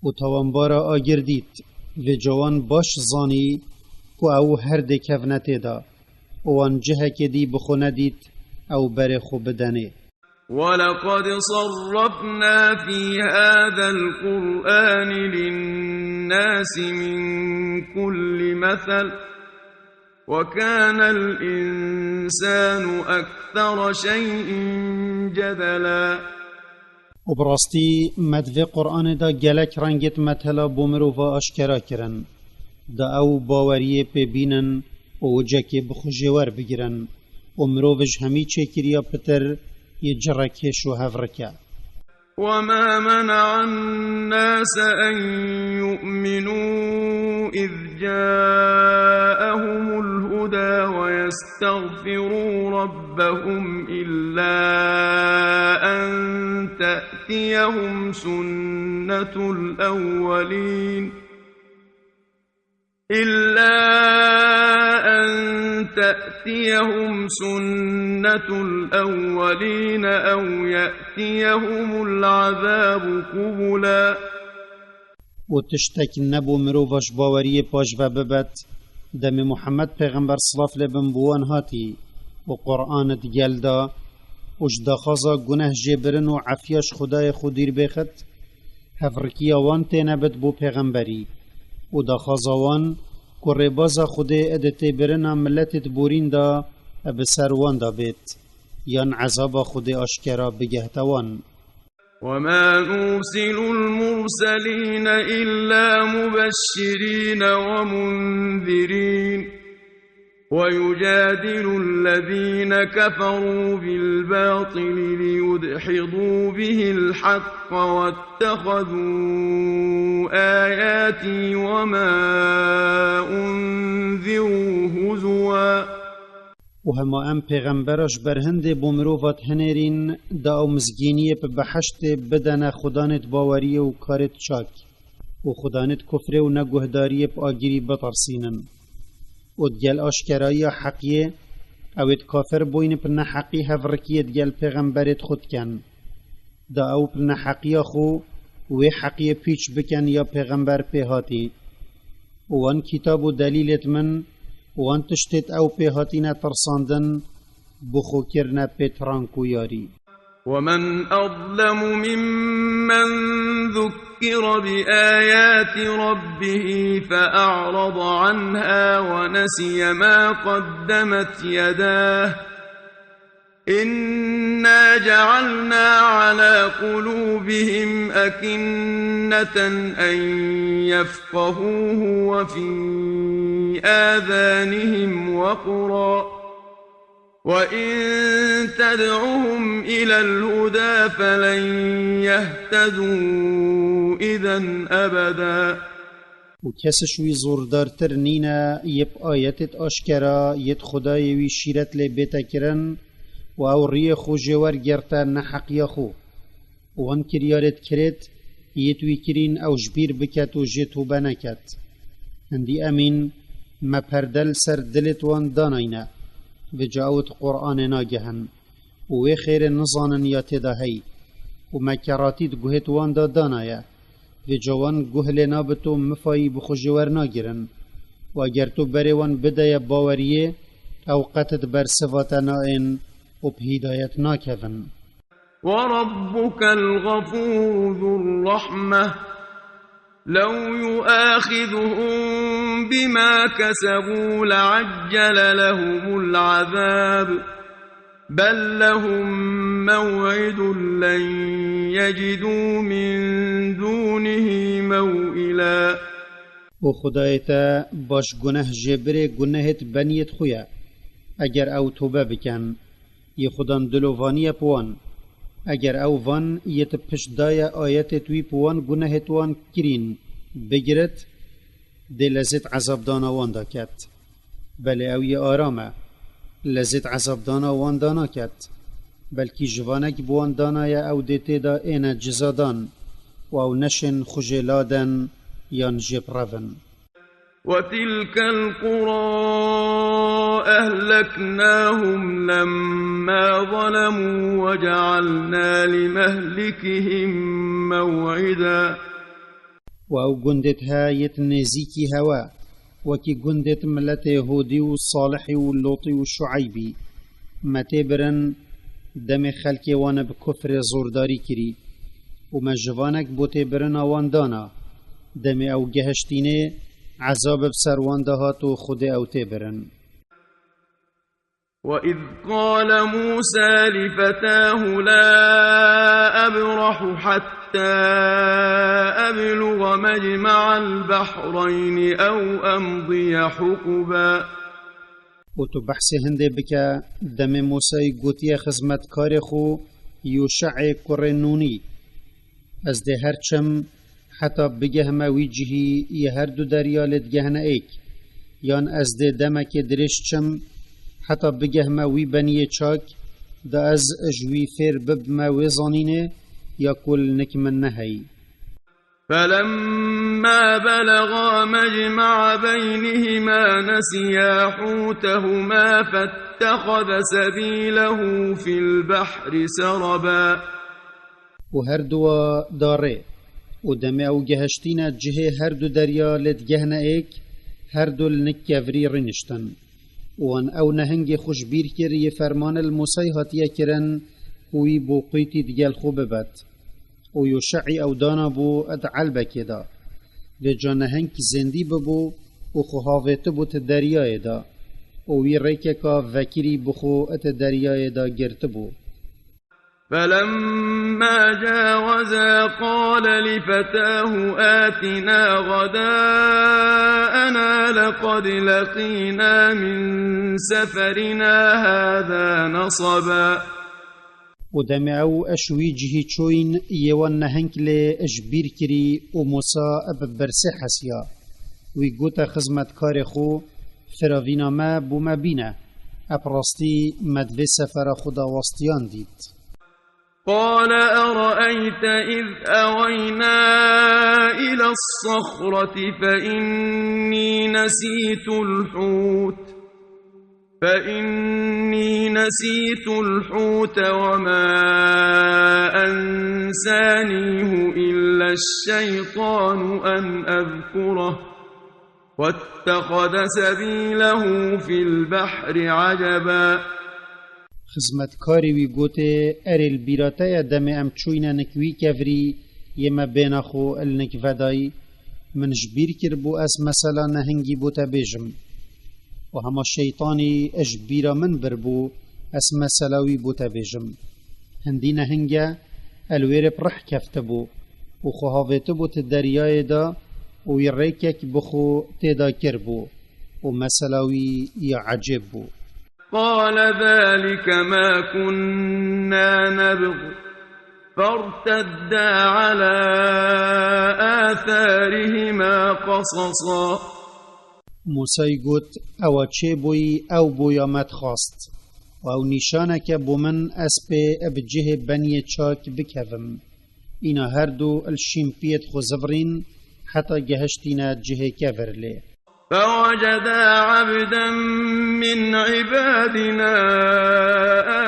وتوانبارا آگردید و جوان باش زانی کو او هر دی کفنته دا وان جهک دی بخوندید او برخو بدنه ولقد صرفنا في هذا القرآن للناس من كل مثل وكان الإنسان أكثر شيء جدلا وبراستي مدفع قرآن دا گلک رنگت مثلا بومرو و اشکرا کرن دا او باوریه پی بینن و وجه بخوجوار بگیرن و مروفش همی چه کریا پتر يجركش وهفركا وما منع الناس أن يؤمنوا إذ جاءهم الهدى ويستغفروا ربهم إلا أن تأتيهم سنة الأولين تأتيهم سنة الأولين أو يأتيهم العذاب قبلا وتشتك نبو مروفش باوري باش ببت دم محمد پیغمبر صلاف لبن بوان هاتي وقرآن دجلدا وجدا خازا گناه جبرن و عفیاش خدای خودیر بخت هفرکی وان تینبت بو پیغمبری و دا خازاوان قربازا خودی ادتی برنا ملتت بورین دا بسروان دا بیت یان عذاب خودی اشکرا بگهتوان وما نرسل المرسلين إلا مبشرين ومنذرين ويجادل الذين كفروا بالباطل ليدحضوا به الحق واتخذوا آياتي وما أنذروا هزوا وهما ام پیغمبرش برهند بومروفات هنرین دا او مزگینی بحشت بدن خدانت باوری و کارت چاک و خدانت کفر و نگهداری آگیری بطرسینن و دگل آشکرایی حقیه اوید کافر بوین پر نحقی هفرکی دگل پیغمبرت خود کن دا او پر نحقی خو و حقیه پیچ بکن یا پیغمبر پیهاتی وان کتاب و دلیلت من وان تشتت او پیهاتینا ترساندن بخو کرنا پیترانکو یاری ومن أظلم ممن ذكر بآيات ربه فأعرض عنها ونسي ما قدمت يداه إنا جعلنا على قلوبهم أكنة أن يفقهوه وفي آذانهم وقرا وإن تدعهم إلى الهدى فلن يهتدوا إذن أبدا وكسشوي زوردار ترنينا يب آياتت أشكرا يد خدايوي شيرت لبيتا كرن و او ری خو جوار گرتا نحق یخو وان کریارت کرد يتوي كرين أو جبير بكت و جيتو بنكت هندي أمين ما پردل سر دلت وان دانينا بجاوت قرآن ناجهن و خير نظانا يتدهي وما كراتيد جهت وان دا دانايا بجوان جهل نابتو مفاي بخجور ناجرن و اگر تو بریوان بدای باوریه او قطت بر صفاتنائن و بهدایت ناکفن وربك الغفور ذو الرحمة لو يؤاخذهم بما كسبوا لعجل لهم العذاب بل لهم موعد لن يجدوا من دونه موئلا و خدایتا باش گناه جبره گناهت بنیت خویا اگر او توبه بکن ی خودان دلووانی پوان اگر او وان یت پشدای آیت توی پوان گناهت وان کرین بگرت دی لذت عذاب دانا وان دا کت بله او ی آرامه لذت عذاب دانا وان دانا کت بلکی جوانک بوان دانای او دیتی دا این جزادان و او نشن خجلادن يان جبرفن وتلك القرى أهلكناهم لما ظلموا وجعلنا لمهلكهم موعدا و جندتها يتنزيكي هوا وكي جندت ملت يهودي والصالح واللوطي والشعيبي ما تبرن دم خلقي وانا بكفر زورداري كري وما جوانك بو تبرن وان دانا دم او جهشتينه عذاب بسروان دهاتو خود او تبرن وإذ قال موسى لفتاه لا أبرح حتى أبلغ مجمع البحرين أو أمضي حقبا و تو بحث هنده بکا دم موسى گوتیا خزمت کارخو یوشع کرنونی از ده هرچم حتی بگهمه ویجهی یه هر دو دریالت گهنه ایک یان از ده دمک درشچم حتی بگهمه وی بنی چاک دا از اجوی فیر ببمه وزانینه یا کل نکمن نهی فلما بلغا مجمع بينهما نسيا حوتهما فاتخذ سبيله في البحر سربا و هر دو داره و دم او گهشتینا جهه هر دو دریا لد گهنه ایک هر دو لنکیوری رنشتن وان او نهنگ خوش بیر کر یه فرمان الموسی هاتیه کرن وی بو قیتی دگل خوب بد و یوشعی او دانا بو ادعال بکی دا لجا نهنگ زندی ببو و خوهاویت بو تدریای دا و وی ریکه که وکری بخو ات دریای دا گرت بو فلما جاوزا قال لفتاه آتنا غداءنا لقد لقينا من سفرنا هذا نصبا و دم او اشوی جهی چوین یوان نهنگ لی اجبیر کری و موسا اب برسه حسیا وی گوتا خزمتکار خو فراوینا ما بو ما بینه اپراستی مدوی سفر خدا وستیان دید قال أرأيت إذ أوينا إلى الصخرة فإني نسيت الحوت وما أنسانيه إلا الشيطان أن أذكره واتخذ سبيله في البحر عجبا خزمتکاری وی گوته ارل بیراته دم ام چوینه نکوی کفری یما بینخو النک ودای من جبیر کر بو از مثلا نهنگی بوتا بیجم و هما شیطانی اجبیرا من بربو از مثلاوی بوتا بیجم هندی نهنگه الویر برح کفتبو و خوهاویت بوت دریای دا و یریکک بخو تیدا کربو و مثلاوی یا عجب بو قال ذلك ما كنا نبغ فارتدا على آثارهما قصصا موسی گوت او چه بوی او بویامت خواست و او نشانه که بو من اسب ابجه بنی چاک بکوم اینا هر دو الشیمپیت خو زفرین حتی گهشتینا جهه کفر لی. فوجدا عبدا من عبادنا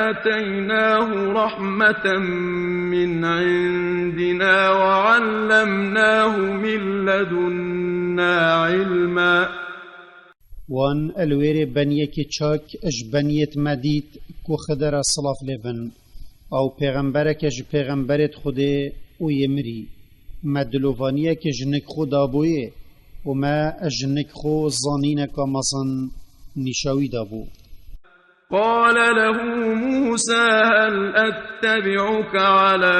آتيناه رحمة من عندنا وعلمناه من لدنا علما. وان الویر بنیه که چاک اش بنیت مدید کو خدر صلاف لیفن او پیغمبره که ج پیغمبرت خوده او یمری مدلوفانیه که جنک خود آبویه و ما جنک خود زانینه که مصن نشاوی دابو. قال له موسى هل أتبعك على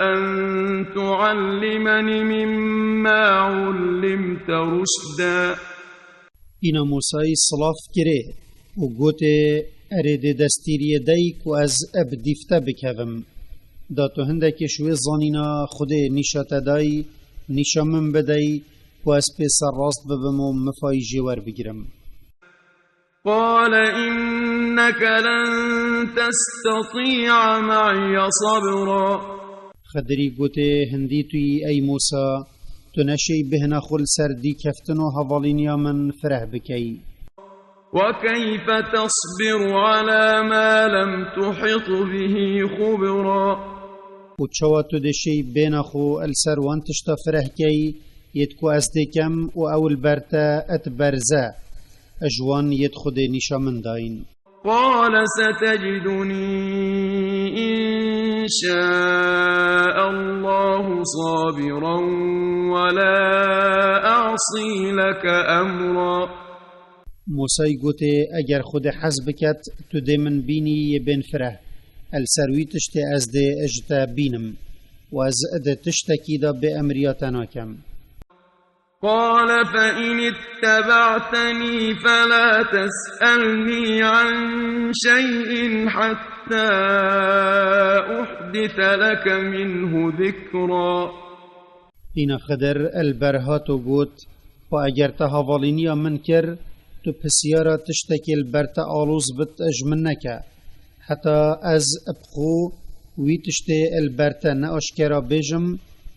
أن تعلمني مما علمت رشدا. اینا موسای صلاف کره و گوته ارید دستیری دیک و از اب دیفته بکوم دا تو هنده که شوی زانینا خوده نیشات دای نیشا من بدای و از پیسر راست ببم و مفای جوار بگیرم. قال إنك لن تستطيع معي صبرا. خدری گوته هندی توی ای موسا تو نشی بهنا خل سردی کفتن و حوالینیا من فرح بکی. وكيف تصبر على ما لم تحط به خبرا. و چوا تو دشی بین خو السر وانتشتا فرح کی یدکو از دکم و اول برتا اتبرزه اجوان ید خود نشا من داین. قال ستجدني إن شاء الله صابرا ولا أعصي لك أمرا. موسى گوته اگر خود حزب کت تو ده من بینی ی بین فرح السروی تشتی از ده اجتا بینم و از ده تشتکی دا به امریاتنا کم. قال فإن اتبعتني فلا تسألني عن شيء حتى أحدث لك منه ذكرا. اینا خدر البرهاتو گوت و اگر تهاولینیا من کر تو پسیارا تشتکی البرتا آلوز بت اجمن نکه حتی از ابخو وی تشتی البرتا ناشکرا بجم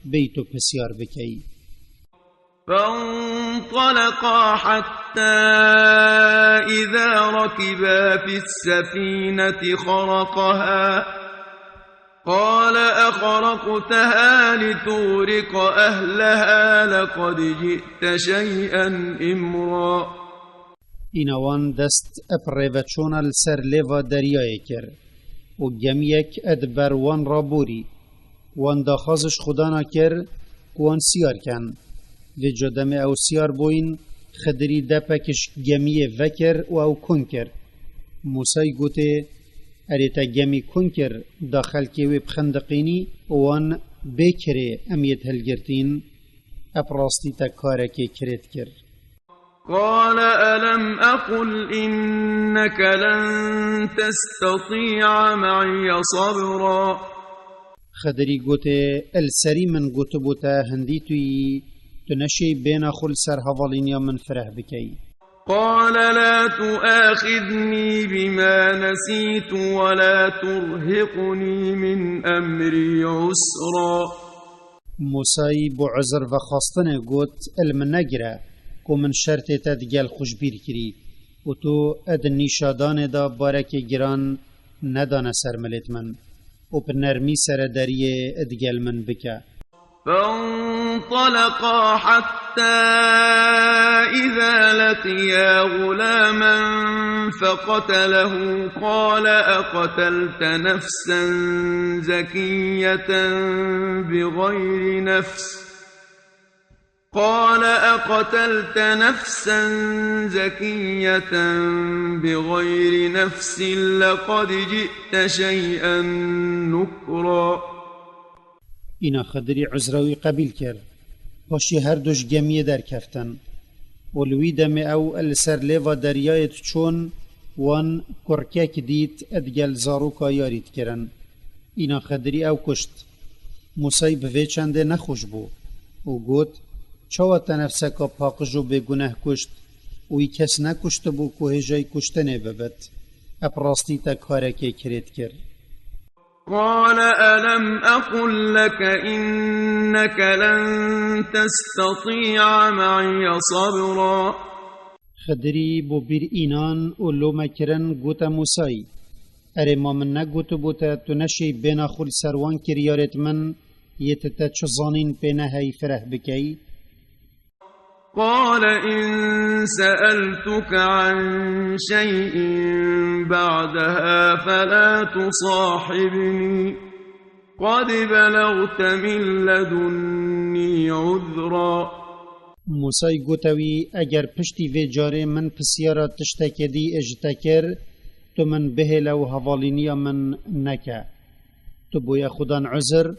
بیتو پسیار بکی. فانطلقا حتى إذا ركبا في السفينة خرقها قال أخرقتها لتغرق أهلها لقد جئت شيئا إمرا. اینوان دست اپریوچون السر لیوا دریای کر و گمیک ادبر وان رابوری وان داخازش خدانا کر وان سیار کن و جدم او سیار بوین خدری دپکش گمیه وکر و او کن کر. موسی گوته اریتا گمی کن کر داخل که وی بخندقینی وان بکره امیت هلگرتین اپراستی تا کارکی کرد کر. قال ألم أقل إنك لن تستطيع معي صبرا. خدری گوته السری من گوته بوتا هندی توی تنشي بين خل سر هفالينيا من فرح بكي. قال لا تؤاخذني بما نسيت ولا ترهقني من أمري عسرا. موسى بعذر وخاصتنه قوت المنقرة كو من شرط تدقال خوشبير كري وتو اد نشادان دا بارك جران ندان سرملت من وبنرمي سر داريه ادقال من بكا. فانطلقا حتى إذا لقيا غلاما فقتله قال أقتلت نفسا زكية بغير نفس لقد جئت شيئا نكرا. اینا خدری عذراوی قبیل کرد پاشی هر دوش گمیه در کفتن ولوی دم او السر لیوا دریایت چون وان کرکک دید ادگل زاروکا یارید کرن. اینا خدری او کشت. موسی به چنده نخوش بو او گوت چاوت نفسکا پاقجو به گناه کشت اوی کس نکشت بو که هجای کشتنه ببت اپراستی تا کارکی کرد کرد. قال ألم أقل لك إنك لن تستطيع معي صبرا خدری بو بیر اینان و لوم کرن گوتا موسای اره ما من نگوتو بوتا تو نشی بینا خول سروان کریارت من یتتا چزانین پینا هی فرح بکی قال إن سألتك عن شيء بعدها فلا تصاحبني قد بلغت من لدني عذرا موسای گوتوی اگر پشتی وی جاره من پسیارا تشتکدی اجتکر تو من بهلا و حوالینیا من نکه تو بویا خودان عذر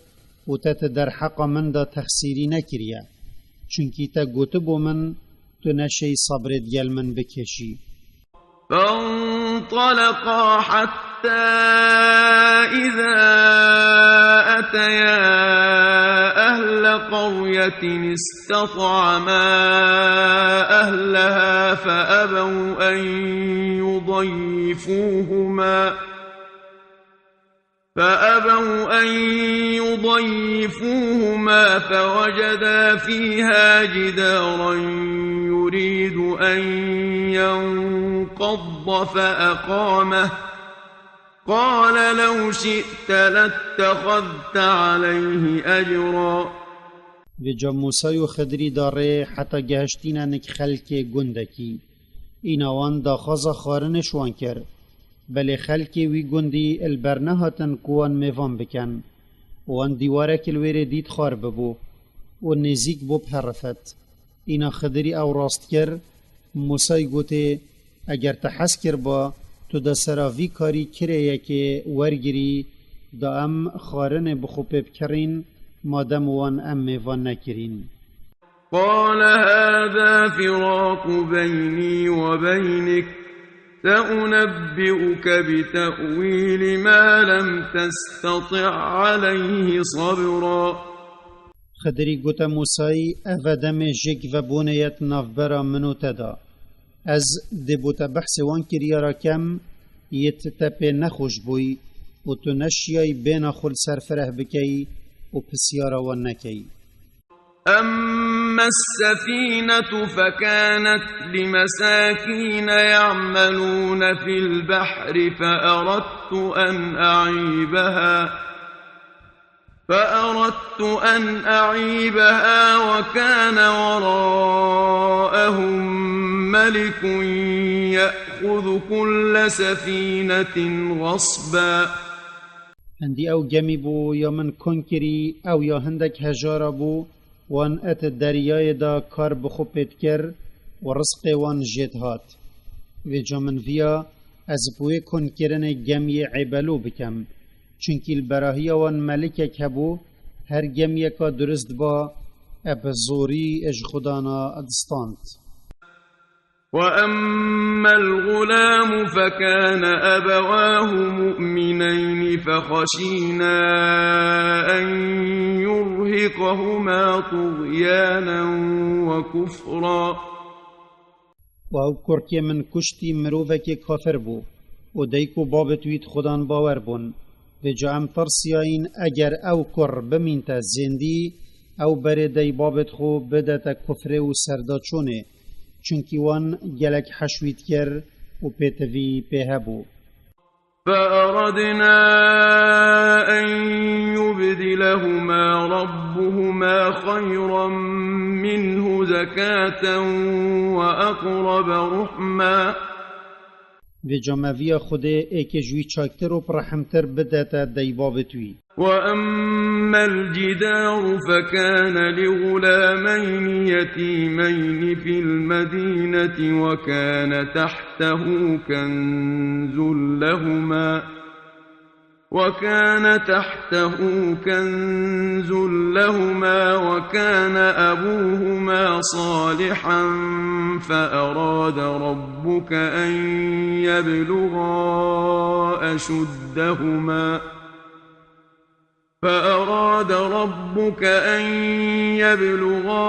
و تت در حق من دا تخسیری نکریه چونکی تا گوتو بو من تو نشی صبرت گل من بکشی فانطلقا حتى إذا أتيا أهل قرية استطعما أهلها فأبوا أن يضيفوهما فوجدا فيها جدارا يريد أن ينقض فأقامه قال لو شئت لاتخذت عليه أجرا وجا موسى و خدری داره حتی گهشتینا نک خلک گندکی ایناوان دا خازا خارنش وان کر بله خلکی وی گندی البرنه هاتن کوان میوان بکن وان دیواره کلویر دید خار ببو و نزیک بو پرفت اینا خدری او راست کر موسای گوته اگر تحس کر با تو دا سراوی کاری کره یکی ورگیری دا ام خارن بخوب بکرین مادم وان ام میوان نکرین قال هذا فراق بيني وبينك سأنبئك بتأويل ما لم تستطع عليه صبرا خدری گوتا موسای افدم جگ و بونیت نافبرا منو تدا از دبوتا بحث وان کریارا کم یت تپه نخوش بوی و تو نشیای بین خل سرفره بکی و پسیارا وان نکی أما السفينة فكانت لمساكين يعملون في البحر فأردت أن أعيبها وكان وراءهم ملك يأخذ كل سفينة غصبا هندی او گمی بو یا من کنکری او یا هندک هجارا بو وان ات دریای دا کار بخوبت کر و رزق وان جد هات و جامن ویا از بوی کنکرن گمی عبلو بکم چونکی البراهی وان ملک کبو هر گمی کا درست با اب زوری اج خدانا ادستانت وأما الغلام فكان أبواه مؤمنين فخشينا أن يرهقهما طغيانا وكفرا و او کرکی من کشتی مروفه که کافر بو و دیکو بابتوید خدان باور بون و جام ترسیاین اگر او کر بمینتا زندی او بر دی بابت خو بدتا کفر و سردا چونه چونکی وان گلک حشوید کر و پیتوی پیهبو فأردنا أن يبدلهما ربهما خيرا منه زكاة وأقرب رحما و جامعوی خود ایک جوی چاکتر و پرحمتر بدتا دیبابتوی وأما الجدار فكان لغلامين يتيمين في المدينة وكان تحته كنز لهما وكان أبوهما صالحا فأراد ربك أن يبلغا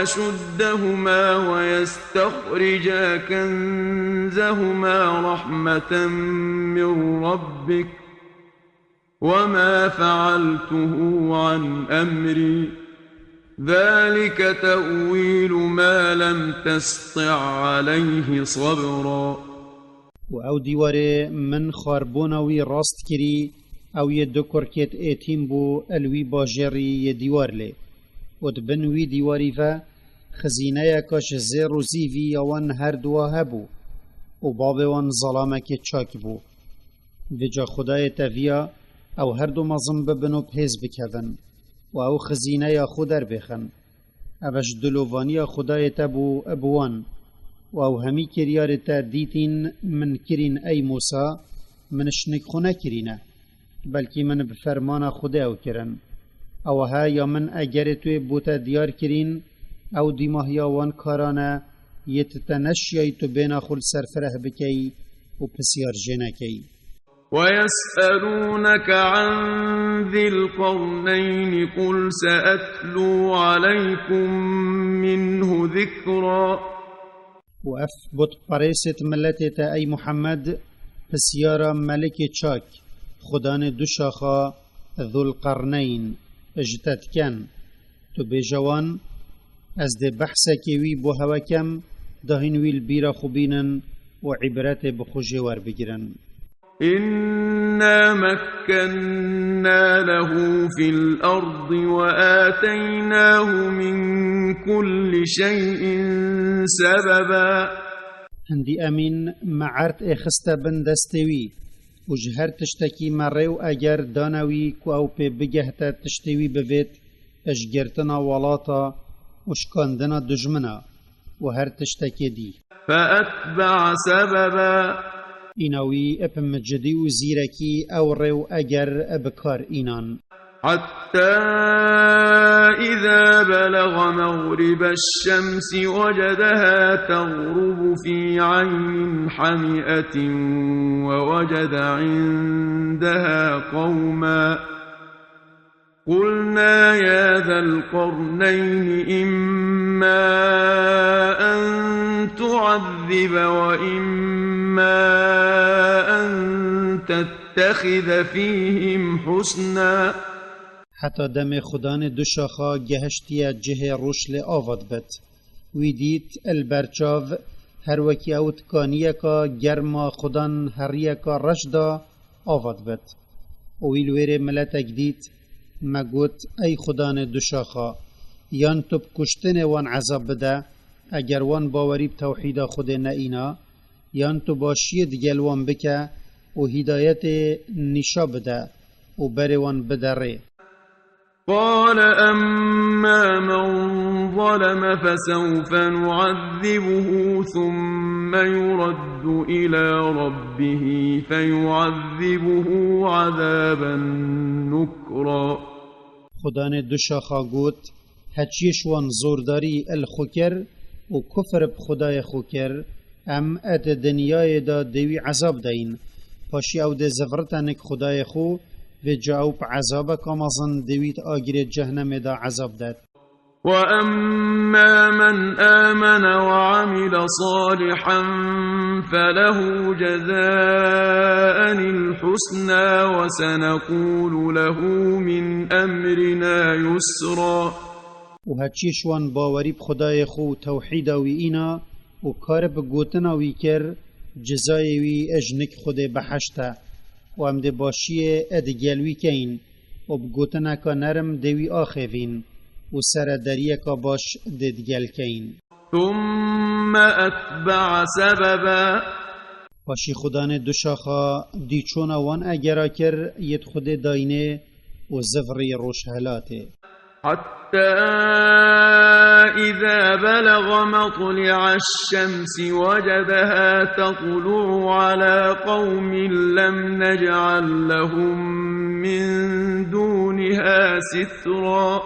أشدهما ويستخرجا كنزهما رحمة من ربك وما فعلته عن أمري ذلك تأويل ما لم تسطع عليه صبرا. و او دیواره من خاربوناوی راست کری او یه دو کرکت ایتیم بو الوی باجری یه دیوار لی و دبن وی دیواری و خزینه یکاش زیر و زیوی یوان هر دوا هبو و باب وان ظلامه که چاک بو و جا خدای تاویا او هر دو مظم ببن و پیز بکدن و او خزینه یا خودر بخن اوش دلووانی خدای تبو ابوان و او همی کریار تا دیتین من کرین ای موسا منش نکخونه کرینه بلکی من بفرمان خدا او کرن او ها یا من اگر توی بوتا دیار کرین او دیماه وان کارانه یتتنشیای تو بینا خل سرفره بکی و پسیار جنکی. ويسألونك عن ذي القرنين قل سأتلو عليكم منه ذكرا. و اف بوت پریست ملتتا ای محمد پسیارا ملک چاک خدان دو شاخا ذو القرنين اجتد کن تو بجوان از ده بحثا کیوی بو هوا کم دهین ویل بیرا خوبینن و عبرت بخوشی ور بگیرن. إنا مكنا له في الأرض وآتيناه من كل شيء سببا. هندي أمين معرت اخستا بندستوي وجهر تشتكي مريو اگر دانوي كو او پي بگهتا تشتوي بفيت اشگرتنا ولاتا وشكاندنا دجمنا وهر تشتكي دي. فأتبع سببا. إناوي أبم مجدي وزيركي أو ريو أجر أبكار إنان حتى إذا بلغ مغرب الشمس وجدها تغرب في عين حمئة ووجد عندها قوما قلنا يا ذا القرنين إما أن تعذب وإما أن تتخذ فيهم حسنا. حتى دم خدان دو شاخا گهشتیا جه روش لی آواد بد ویدیت البرچاو هر وکی اوت کانیکا گرما خدان هریکا رشدا آواد بد ویلویر ملتک دیت مگوت ای خدان دو شاخا یان تو بکشتن وان عذاب بده اگر وان باوری بتوحید خود نئینا یان تو باشید گلوان بکه و هدایت نشا بده و بروان بدره. قال أما من ظلم فسوف نعذبه ثم يرد إلى ربه فيعذبه عذابا نكرا. خدان دو شاخا گوت هچیش وان زورداری الخوکر و کفر بخدای خوکر ام ات دنیای دا دوی عذاب دین پاشی او ده زفرتنک خدای خو و جاوب عذاب کامازن دویت آگیر جهنم دا عذاب داد. وأما من آمن وعمل صالحا فله جزاء الحسنى وسنقول له من أمرنا يسرا. و هچیش وان باوری بخدای خو توحید وی اینا و کار بگوتنا وی کر جزای وی اجنک خود بحشتا و ام ده باشی ادگلوی کین و بگوتنا که نرم دوی آخوین و سر دریه که باش ددگل کین. ثم أتبع سببا. باشی خدان دو شاخا دیچون وان اگرا کر ید خود داینه و زفری روش هلاته. حتى إذا بلغ مطلع الشمس وجدها تطلع على قوم لم نجعل لهم من دونها سترا.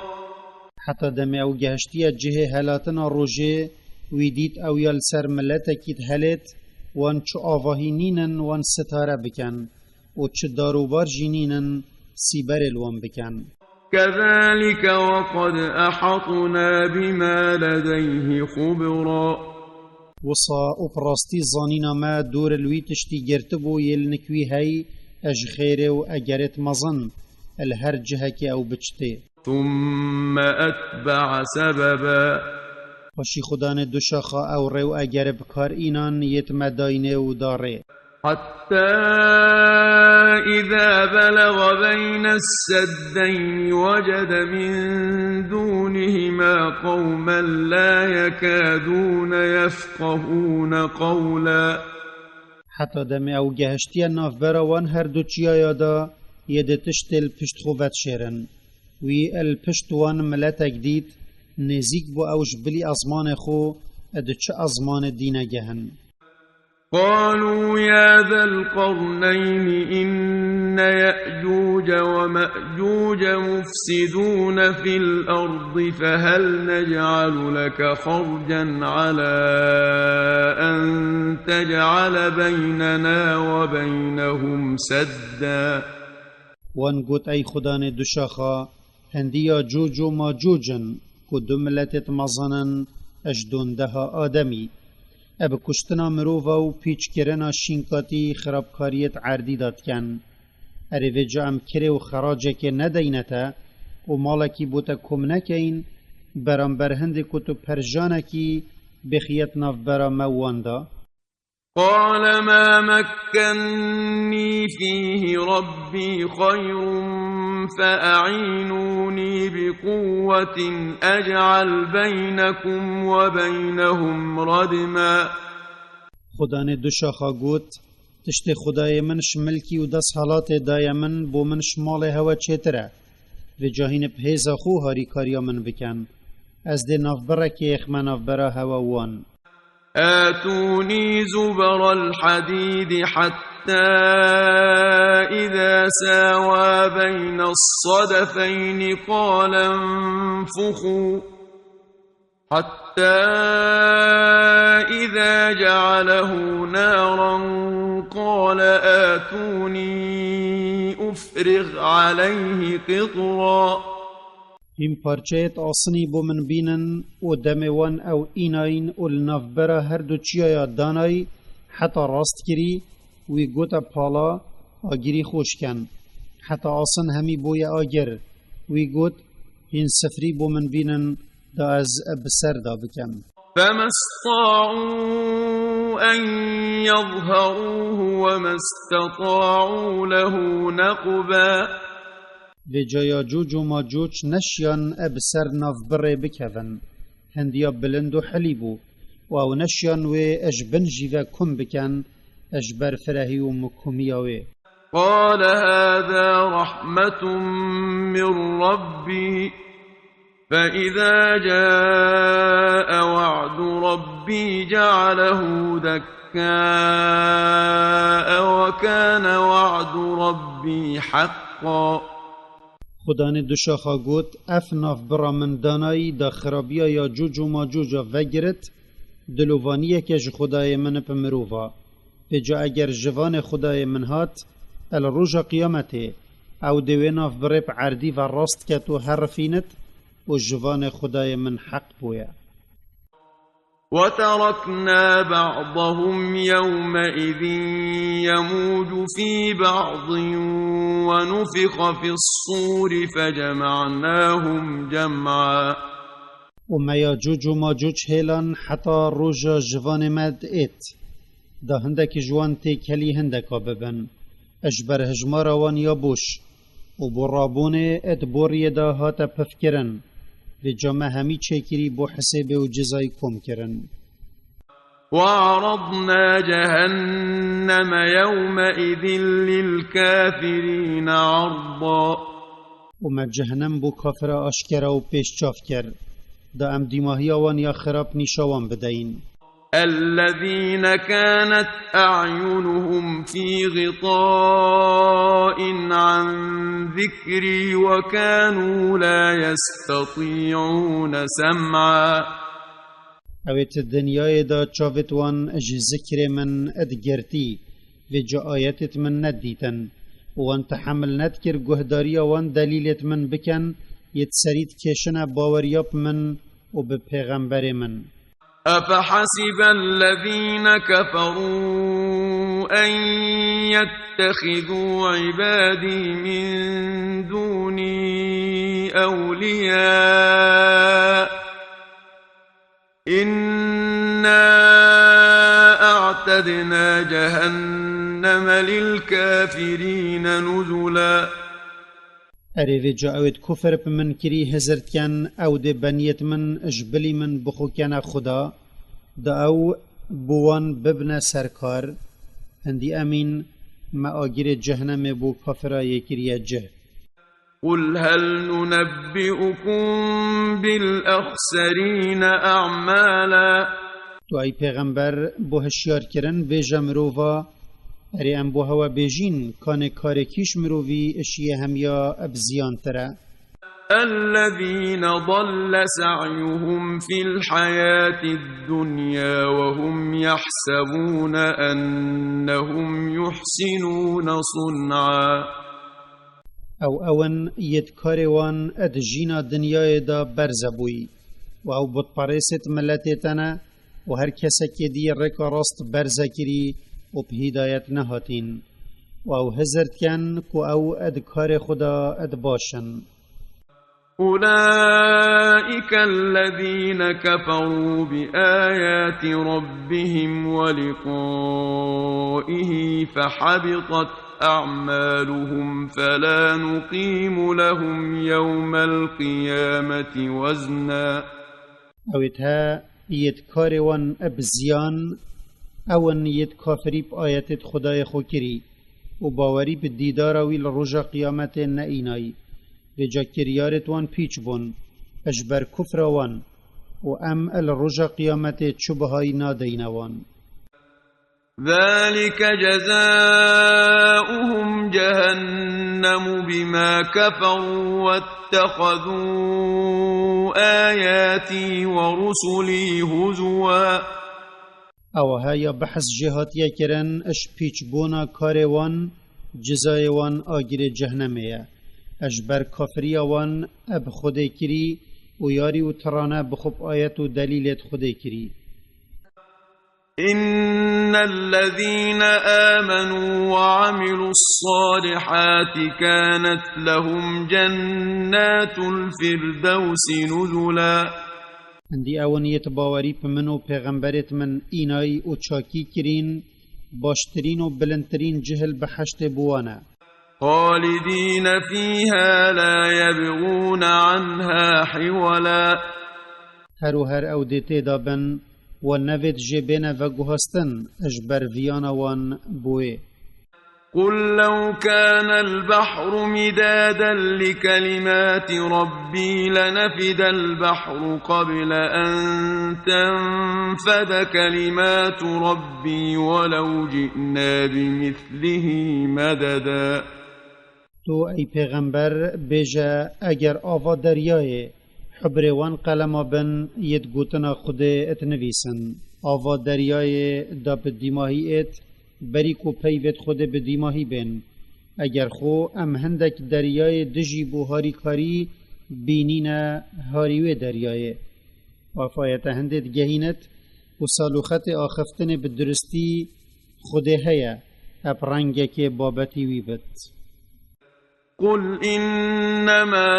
حتى دم او گهشتیا جه هلاتنا روژه ویدید او یال سر ملتکید هلت وان چو آواهی نینن وان ستاره بکن و چو داروبار جینینن سیبر الوان بکن. كذلك وقد أحطنا بما لديه خبرا. وصا أبرستي زانينا ما دور الوي تشتي جرتبو يلنكوي هاي اج خير و اجرت مظن الهر جهك او بچتي ثم أتبع سببا وشي خدان دوشاخا او رو اگر بكار اينان يتمداينه و داره حتى إذا بلغ بين السدين وجد من دونهما قوما لا يكادون يفقهون قولا حتى دم او گهشتی ناف براوان هر دو چیا یادا ید تشتل پشت خوبت شیرن وی الپشت وان ملتک دید نزیک بو اوش بلی ازمان خو اد چه ازمان دینه گهن قالوا يا ذا القرنين إن يأجوج ومأجوج مفسدون في الأرض فهل نجعل لك خرجا على أن تجعل بيننا وبينهم سدا وان گوت ای خدان دوشاخا هندیا جوج و ماجوجن که دو ملتت مزنن اجدون دها آدمی اب کشتنا مروفا و پیچ کرنا شینکاتی خرابکاریت عردی داد کن اره جا ام کره و خراجه که ندینتا و مالکی بوتا کم نکین برام برهند کتو پرجانکی بخیت ناف برا مواندا قال ما مكنني فيه ربي خير فأعينوني بقوة أجعل بينكم وبينهم ردما خدان دوشاخا گوت تشت خدای منش ملکی و دست حالات دای من بو منش مال هوا چیتره و جاهین بهیزا خو هاری کاریا من بکن از ده نافبره که اخ من نافبره هوا وان آتوني زبر الحديد حتى إذا ساوى بين الصدفين قال انفخوا حتى إذا جعله نارا قال آتوني أفرغ عليه قطرا این پارچهت آسنی بو من بینن و دموان او ایناین و لنافبره هر دو چیایا دانای حتی راست کری وی گوتا پالا آگیری خوش کن حتی آسن همی بوی آگر وی گوت این سفری بو من بینن دا از بسر دا بکم فما استطاعوا أن يظهروه وما استطاعوا له نقبا و جایا جوج و ماجوج نشیان ابسر ناف بره بکون هندیا بلند و حلیبو و او نشیان و اجبن جیوه کم بکن اجبر فرهی و مکومیاوه قال هذا رحمة من ربي فإذا جاء وعد ربي جعله دكاء وكان وعد ربي حقا خدان دوشاخا گوت اف ناف برا من دانایی دا خرابیا یا جوج و ماجوجا وگرت دلووانیه که ج خدای من پمروفا اجا اگر جوان خدای من هات الروژا قیامته او دوی ناف برب عردی و راست کتو حرفینت و جوان خدای من حق بویا وتركنا بعضهم يومئذ يموج في بعض ونفخ في الصور فجمعناهم جمعا وما ياجوج وماجوج هيلان حتى روجا جوان مد ات دا هندك جوان تيكلي هندكا ببن اجبر هجمارا وان يابوش وبرابون ات بوري دا هاتا پفكرن و جامع همی چکری بو حساب و جزای کم کرن وعرضنا جهنم يومئذ للكافرين عرضا وما جهنم بو کافر اشکرا و پیش چاف کر دا ام دیماهی وان یا خراب نیشاوان بدهین الذين كانت أعينهم في غطاء عن ذكري وكانوا لا يستطيعون سمعا اویت دنیای دا چاوت وان اج ذکر من ادگرتی و جا آیتت من ندیتن وان تحمل ندکر گهداری وان دلیلت من بکن يتسريد كيشنا باورياب من وبپیغمبر من أفحسب الذين كفروا أن يتخذوا عبادي من دوني أولياء إنا أعتدنا جهنم للكافرين نزلا. أريد جاءت كفر بمن كري هزرت كان أو دي بنيت من اجبلي من بخو كان خدا دا أو بوان ببنا سركار هندي أمين ما آجر جهنم بو كافرا يكري جه. قل هل ننبئكم بالأخسرين أعمالا. تو أي پیغمبر بو هشيار کرن بيجا مروفا اري ام بو هوا بيجين كان كاركيش مروفي اشيه هميا ابزيان ترى. الذين ضل سعيهم في الحياة الدنيا وهم يحسبون أنهم يحسنون صنعا. او اون يدكاروان ادجينا دنيا دا برزبوي او بطپرست ملتتنا و هر کسا که دی رکا راست برزکری و بهدایت نهاتین و او هزرد کن که او ادکار خدا ادباشن. أولئك الذين كفروا بآيات ربهم ولقائه فحبطت أعمالهم فلا نقيم لهم يوم القيامة وزنا. اویتها يدكاروان ابزيان اون يدكافري بآيات خدای خو كري و باوري بالديداروي لرجا قيامت نئيناي بجا كريارتوان پيچ بون اجبر كفروان و ام الرجا قيامت شبهاي نادينوان. ذلك جزاؤهم جهنم بما كفروا واتخذوا آياتي ورسلي هزوا. او هيا بحث جهات يكرن اش پیچ بونا كاروان جزايوان آگیر جهنميه اجبر كافريوان اب خده كري و ياري و ترانه بخب آيات و دليلت خده كري. إن الذين آمنوا وعملوا الصالحات كانت لهم جنات الفردوس نزلا. عندي اون يتباوري بمنو پیغمبرت من اینای و چاکی کرین باشترین و بلندترین جهل بحشت بوانا. خالدين فيها لا يبغون عنها حولا. هر او دیته دابن و نوید جبین و گوهستن اجبر ویانا وان بوه. قل لو كان البحر مدادا لكلمات ربي لنفد البحر قبل أن تنفد كلمات ربي ولو جئنا بمثله مددا. تو ای پیغمبر بیجا اگر آوا دریای حبروان قلما بن ید گوتنا خود اتنویسن آوا دریای دا بدیماهی ات بریکو پیوت خود بدیماهی بن اگر خو ام هندک دریای دجی بو هاری کاری بینین هاریوه دریای وفایت هندت گهینت و سالوخت آخفتن بدرستی خود هیا اب رنگه که بابتی وی بد. قل إنما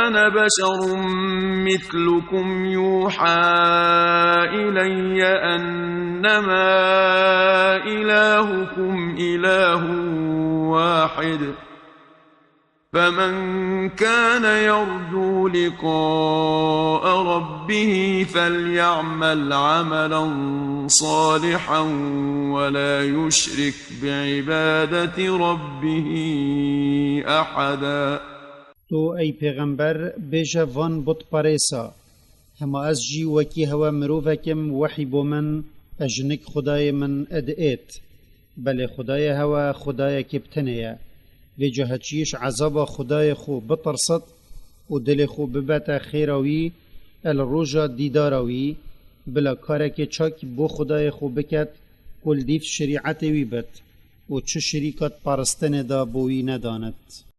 أنا بشر مثلكم يوحى إلي أنما إلهكم إله واحد فمن كان يرجو لقاء ربه فليعمل عملا صالحا ولا يشرك بعبادة ربه أحدا. تو ای پیغمبر بیجا وان بط پریسا هما از جی وکی هوا مروفکم وحی بو من اجنک خدای من ادئت بله خدای هوا خدای کبتنیا و جهتشيش عذاب خدای خو بترصد و دل خو ببتا خیروی الروجا دیداروی بلا کارک چاک بو خدای خو بکت کل دیف شریعت وی بد و چه شریکت پرستن دا بوی نداند.